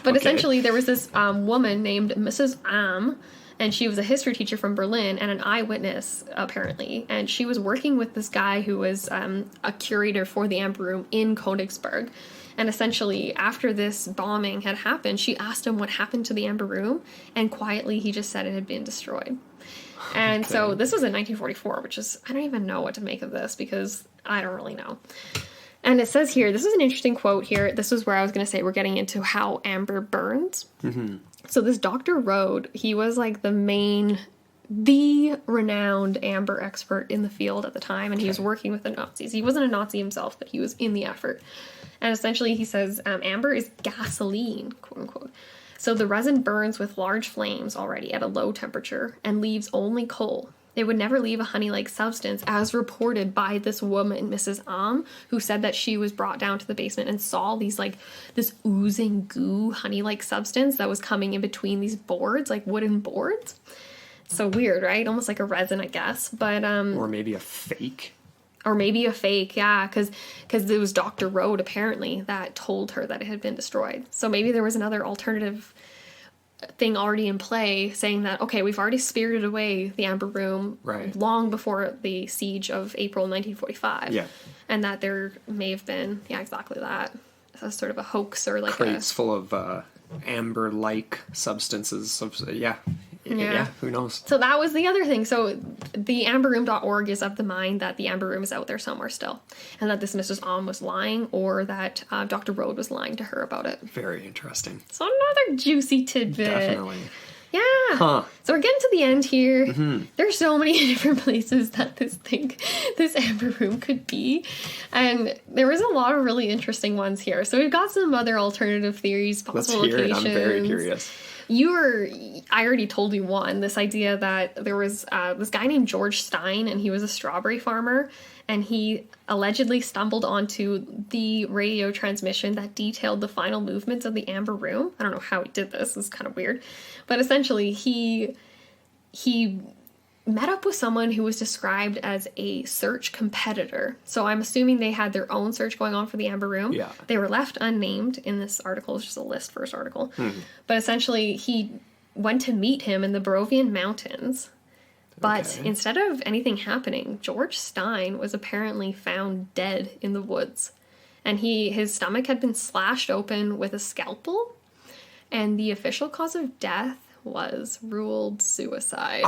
But essentially there was this woman named Mrs. Am, and she was a history teacher from Berlin and an eyewitness, apparently. And she was working with this guy who was a curator for the Amber Room in Königsberg. And essentially, after this bombing had happened, she asked him what happened to the Amber Room, and quietly he just said it had been destroyed. And so this was in 1944, which is, I don't even know what to make of this, because I don't really know. And it says here, this is an interesting quote here. This is where I was going to say we're getting into how amber burns. Mm-hmm. So this Dr. Rode, he was like the renowned amber expert in the field at the time, and he was working with the Nazis. He wasn't a Nazi himself, but he was in the effort. And essentially he says, amber is gasoline, quote unquote. So the resin burns with large flames already at a low temperature and leaves only coal. It would never leave a honey-like substance, as reported by this woman, Mrs. Am, who said that she was brought down to the basement and saw this oozing goo honey-like substance that was coming in between these boards, like wooden boards. So weird, right? Almost like a resin, I guess. But or maybe a fake. Or maybe a fake, yeah, because it was Dr. Rode, apparently, that told her that it had been destroyed. So maybe there was another alternative thing already in play saying that, okay, we've already spirited away the Amber Room Right. long before the siege of April 1945. Yeah. And that there may have been, exactly that. A sort of a hoax or like Crates full of amber-like substances. Yeah, who knows? So that was the other thing. So the amberroom.org is of the mind that the Amber Room is out there somewhere still. And that this Mrs. Om was lying, or that Dr. Rode was lying to her about it. Very interesting. So another juicy tidbit. Definitely. Yeah. Huh. So we're getting to the end here. Mm-hmm. There's so many different places that this Amber Room could be. And there was a lot of really interesting ones here. So we've got some other alternative theories, possible Let's hear locations. it. I'm very curious. I already told you one, this idea that there was this guy named George Stein, and he was a strawberry farmer, and he allegedly stumbled onto the radio transmission that detailed the final movements of the Amber Room. I don't know how he did this. It's kind of weird. But essentially, he met up with someone who was described as a search competitor. So I'm assuming they had their own search going on for the Amber Room. Yeah. They were left unnamed in this article. It's just a list first article. But essentially, he went to meet him in the Borovia Mountains. But instead of anything happening, George Stein was apparently found dead in the woods. And his stomach had been slashed open with a scalpel. And the official cause of death was ruled suicide.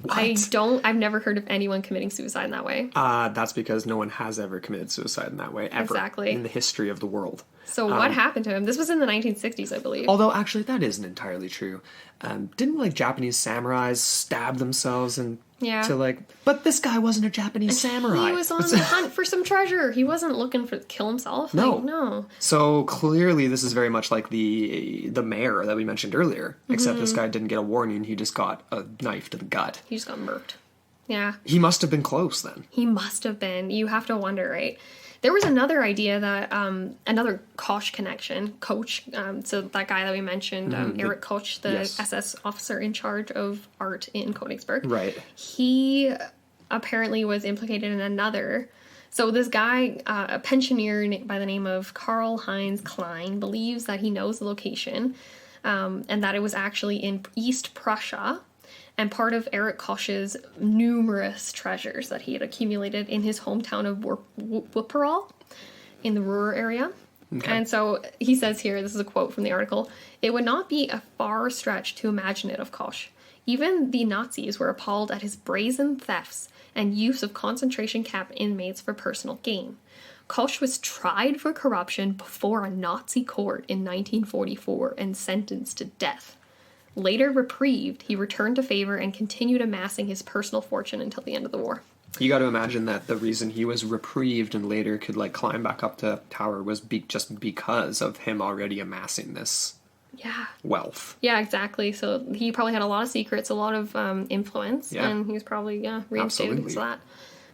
I've never heard of anyone committing suicide in that way. That's because no one has ever committed suicide in that way, ever. Exactly. In the history of the world. So what happened to him? This was in the 1960s, I believe. Although, actually, that isn't entirely true. Didn't, Japanese samurais stab themselves and... Yeah. But this guy wasn't a Japanese samurai. He was on the hunt for some treasure. He wasn't looking to kill himself. No. So clearly this is very much like the mayor that we mentioned earlier, except this guy didn't get a warning. He just got a knife to the gut. He just got murked. Yeah. He must have been close then. He must have been. You have to wonder, right? There was another idea that, another Koch connection, Koch, so that guy that we mentioned, Eric Koch, the SS officer in charge of art in Königsberg. Right. He apparently was implicated in another. So this guy, a pensioner by the name of Karl Heinz Klein, believes that he knows the location, and that it was actually in East Prussia, and part of Eric Koch's numerous treasures that he had accumulated in his hometown of Wuppertal in the Ruhr area. Okay. And so he says here, this is a quote from the article, "It would not be a far stretch to imagine it of Koch. Even the Nazis were appalled at his brazen thefts and use of concentration camp inmates for personal gain. Koch was tried for corruption before a Nazi court in 1944 and sentenced to death. Later reprieved, he returned to favor and continued amassing his personal fortune until the end of the war." You got to imagine that the reason he was reprieved and later could climb back up the tower was just because of him already amassing this wealth. Yeah, exactly. So he probably had a lot of secrets, a lot of influence, and he was probably reinstated because of that.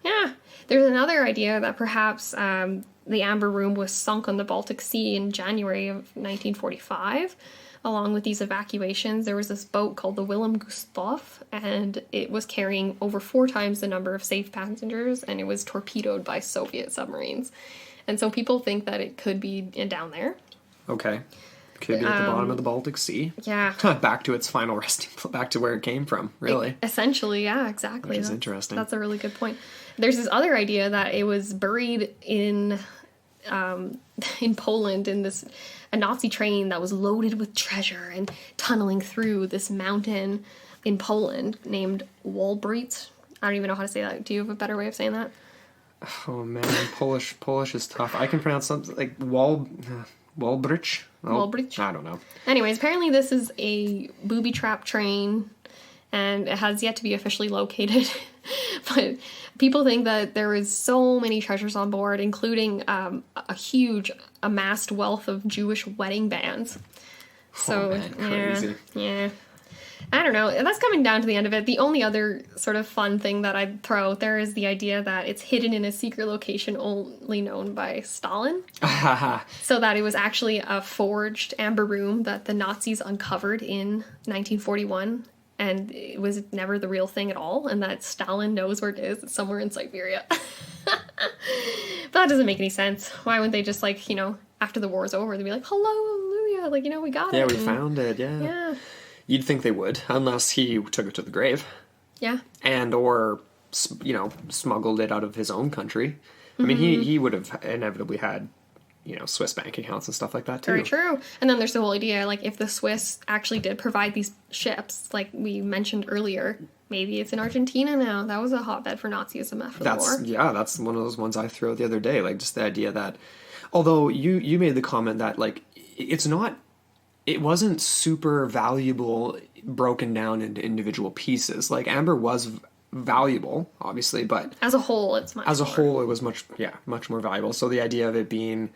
Yeah. There's another idea that perhaps the Amber Room was sunk on the Baltic Sea in January of 1945. Along with these evacuations, there was this boat called the Willem Gustaf, and it was carrying over 4 times the number of safe passengers, and it was torpedoed by Soviet submarines. And so people think that it could be down there. Okay. Could be at the bottom of the Baltic Sea. Yeah. Back to its final resting place, back to where it came from, really. Essentially, yeah, exactly. Which is interesting. That's a really good point. There's this other idea that it was buried in Poland in a Nazi train that was loaded with treasure and tunneling through this mountain in Poland named Walbreitz. I don't even know how to say that. Do you have a better way of saying that? Oh man, Polish is tough. I can pronounce something like Walbrecht. Walbrecht. I don't know. Anyways, apparently this is a booby trap train, and it has yet to be officially located. But people think that there is so many treasures on board, including a huge amassed wealth of Jewish wedding bands. So, man, crazy. Yeah. I don't know. That's coming down to the end of it. The only other sort of fun thing that I'd throw out there is the idea that it's hidden in a secret location only known by Stalin. So that it was actually a forged Amber Room that the Nazis uncovered in 1941. And it was never the real thing at all, and that Stalin knows where it is. It's somewhere in Siberia. But that doesn't make any sense. Why wouldn't they just, after the war is over, they'd be like, hallelujah, yeah, like, we got it. Yeah, we found it, yeah. Yeah. You'd think they would, unless he took it to the grave. Yeah. And or, smuggled it out of his own country. I mean, he would have inevitably had, Swiss bank accounts and stuff like that, too. Very true. And then there's the whole idea, like, if the Swiss actually did provide these ships, like we mentioned earlier, maybe it's in Argentina now. That was a hotbed for Nazism after the war. Yeah, that's one of those ones I threw out the other day. Like, just the idea that, although you made the comment that, like, it wasn't super valuable broken down into individual pieces. Like, amber was valuable, obviously, but as a whole, it's much as a more. whole, it was much more valuable. So the idea of it being,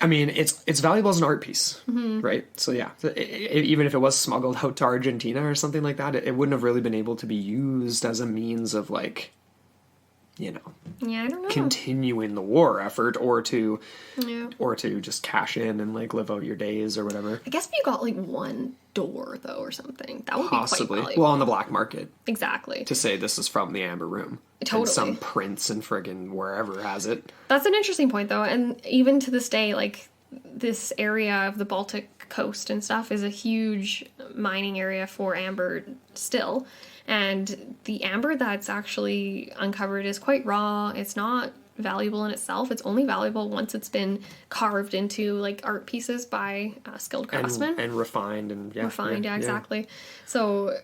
I mean, it's valuable as an art piece, right? So yeah, even if it was smuggled out to Argentina or something like that, it wouldn't have really been able to be used as a means of, like, Yeah, I don't know. continuing the war effort, or to Yeah. just cash in and, like, live out your days or whatever. I guess if you got like one door though or something, that would Possibly. be quite valuable. Well, on the black market, Exactly. to say this is from the Amber Room. Totally. And some prince in friggin' wherever has it. That's an interesting point though, and even to this day, like, this area of the Baltic coast and stuff is a huge mining area for amber still. And the amber that's actually uncovered is quite raw. It's not valuable in itself. It's only valuable once it's been carved into, like, art pieces by skilled craftsmen. And refined and Yeah, exactly. So,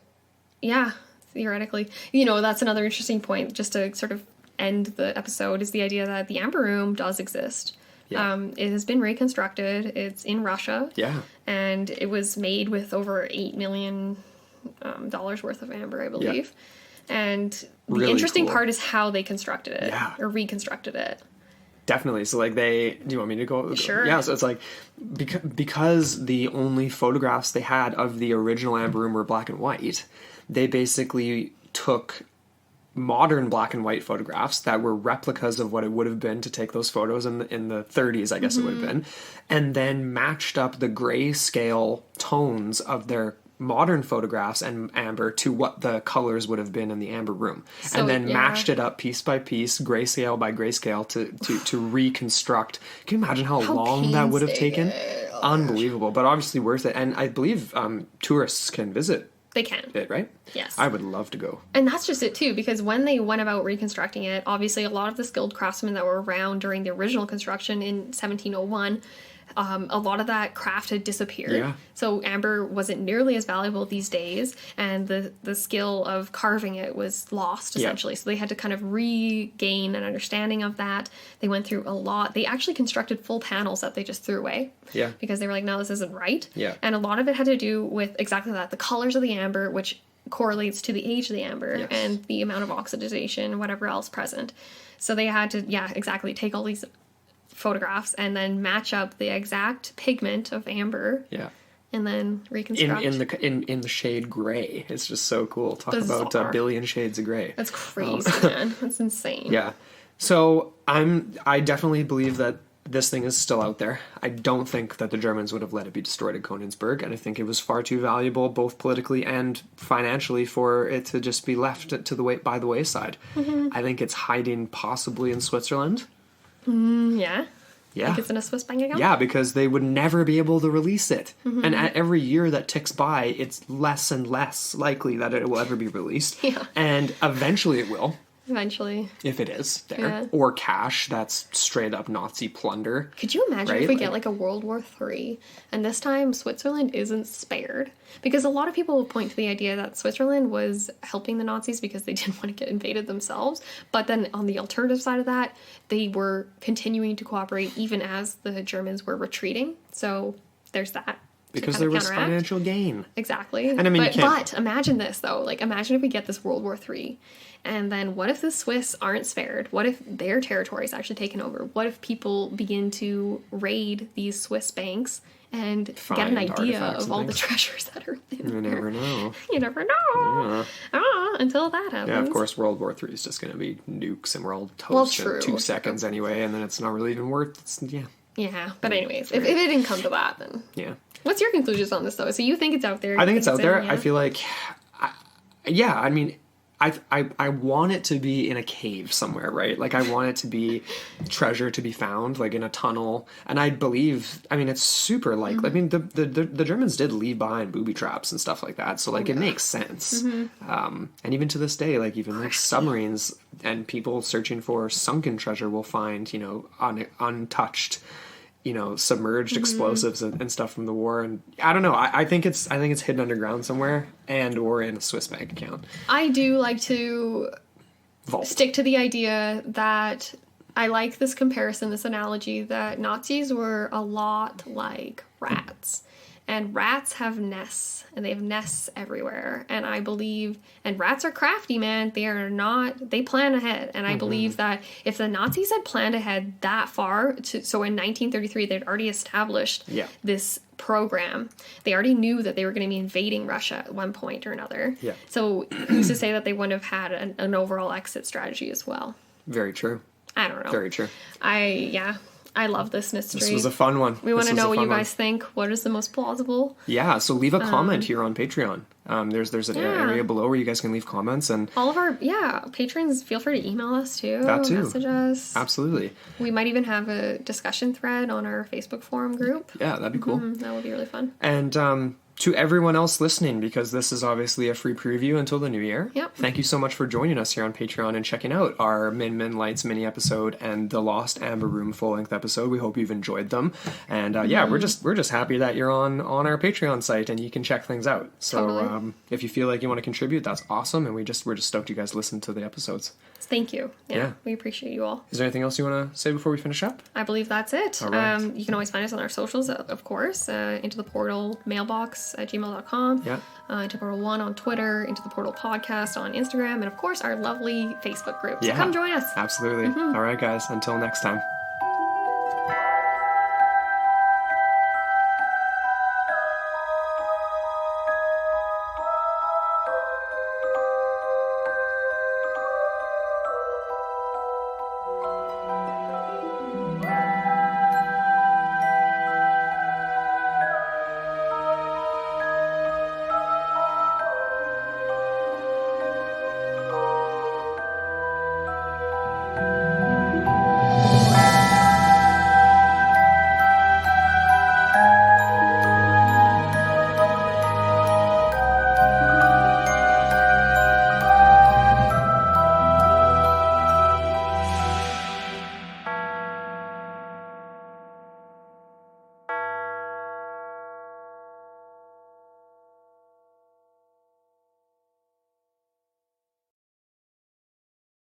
yeah, theoretically. That's another interesting point, just to sort of end the episode, is the idea that the Amber Room does exist. Yeah. It has been reconstructed. It's in Russia. Yeah. And it was made with over $8 million worth of amber, I believe. And the Really interesting cool. part is how they constructed it. Yeah. Or reconstructed it. Definitely. So, like, do you want me to go? Sure. Yeah, so it's like, because the only photographs they had of the original Amber Room were black and white, they basically took modern black and white photographs that were replicas of what it would have been to take those photos in the 30s, I guess it would have been, and then matched up the grayscale tones of their modern photographs and amber to what the colors would have been in the Amber Room, So, and then yeah. matched it up piece by piece, grayscale by grayscale, to reconstruct. Can you imagine how long that would have taken? painstaking. Unbelievable, but obviously worth it. And I believe tourists can visit They can. it, right? Yes. I would love to go. And that's just it too, because when they went about reconstructing it, obviously a lot of the skilled craftsmen that were around during the original construction in 1701, a lot of that craft had disappeared. Yeah. So amber wasn't nearly as valuable these days, and the skill of carving it was lost, essentially. So they had to kind of regain an understanding of that. They went through a lot. They actually constructed full panels that they just threw away. Yeah. Because they were like, no, this isn't right. Yeah. And a lot of it had to do with exactly that, the colors of the amber, which correlates to the age of the amber, Yes. and the amount of oxidization, whatever else present. So they had to, exactly, take all these photographs and then match up the exact pigment of amber, Yeah. and then reconstruct. In the shade gray. It's just so cool. Talk about Bizarre. a billion shades of gray. That's crazy, man. That's insane. Yeah. So I definitely believe that this thing is still out there. I don't think that the Germans would have let it be destroyed at Königsberg, and I think it was far too valuable, both politically and financially, for it to just be left by the wayside. Mm-hmm. I think it's hiding possibly in Switzerland. Yeah. Yeah. Like it's in a Swiss bank account? Yeah, because they would never be able to release it. Mm-hmm. And every year that ticks by, it's less and less likely that it will ever be released. Yeah. And eventually it will, Eventually. if it is there. Yeah. Or cash, that's straight up Nazi plunder. Could you imagine Right? if we Like- get like a World War III, and this time Switzerland isn't spared? Because a lot of people will point to the idea that Switzerland was helping the Nazis because they didn't want to get invaded themselves. But then on the alternative side of that, they were continuing to cooperate even as the Germans were retreating. So there's that. to Because kind there of was counteract. financial gain. Exactly. And I mean, you can't- but imagine this though. Like, imagine if we get this World War III, and then what if the Swiss aren't spared? What if their territory is actually taken over? What if people begin to raid these Swiss banks and get an Find idea artifacts of and all the things. treasures that are in You there? never know. You never know. Until that happens. Yeah, of course, World War III is just going to be nukes and we're all Well, toast true, in 2 true. seconds anyway, and then it's not really even worth it. Yeah. Yeah, but anyways, if it didn't come to that, then Yeah. what's your conclusions on this though? So you think it's out there? I think it's out there. in, yeah? I feel like, I mean, I want it to be in a cave somewhere, right? Like I want it to be treasure to be found, like in a tunnel. And I believe, I mean, it's super like, I mean, the Germans did leave behind booby traps and stuff like that. So like it makes sense. And even to this day, like even like submarines and people searching for sunken treasure will find, you know, untouched, you know, submerged explosives and stuff from the war. And I don't know. I think it's hidden underground somewhere and or in a Swiss bank account. I do like to Vault. stick to the idea that I like this comparison, this analogy that Nazis were a lot like rats. And rats have nests, and they have nests everywhere. And I believe, and rats are crafty, man. They plan ahead. And I believe that if the Nazis had planned ahead that far, so in 1933, they'd already established this program. They already knew that they were going to be invading Russia at one point or another. Yeah. So who's to say that they wouldn't have had an overall exit strategy as well? Very true. I don't know. Very true. I love this mystery. This was a fun one. We want to know what you guys think. What is the most plausible? Yeah, so leave a comment here on Patreon. There's an area below where you guys can leave comments, and all of our patrons, feel free to email us too. That too. Message us. Absolutely. We might even have a discussion thread on our Facebook forum group. Yeah, that'd be cool. That would be really fun. And to everyone else listening, because this is obviously a free preview until the new year. Yep. Thank you so much for joining us here on Patreon and checking out our Min Lights mini episode and the Lost Amber Room full length episode. We hope you've enjoyed them. And we're just happy that you're on our Patreon site and you can check things out. So Totally. if you feel like you want to contribute, that's awesome. And we're just stoked you guys listen to the episodes. Thank you. Yeah. We appreciate you all. Is there anything else you want to say before we finish up? I believe that's it. All right. You can always find us on our socials, of course. Into the Portal mailbox at gmail.com. Yeah. Into Portal 1 on Twitter. Into the Portal podcast on Instagram. And, of course, our lovely Facebook group. So come join us. Absolutely. All right, guys. Until next time.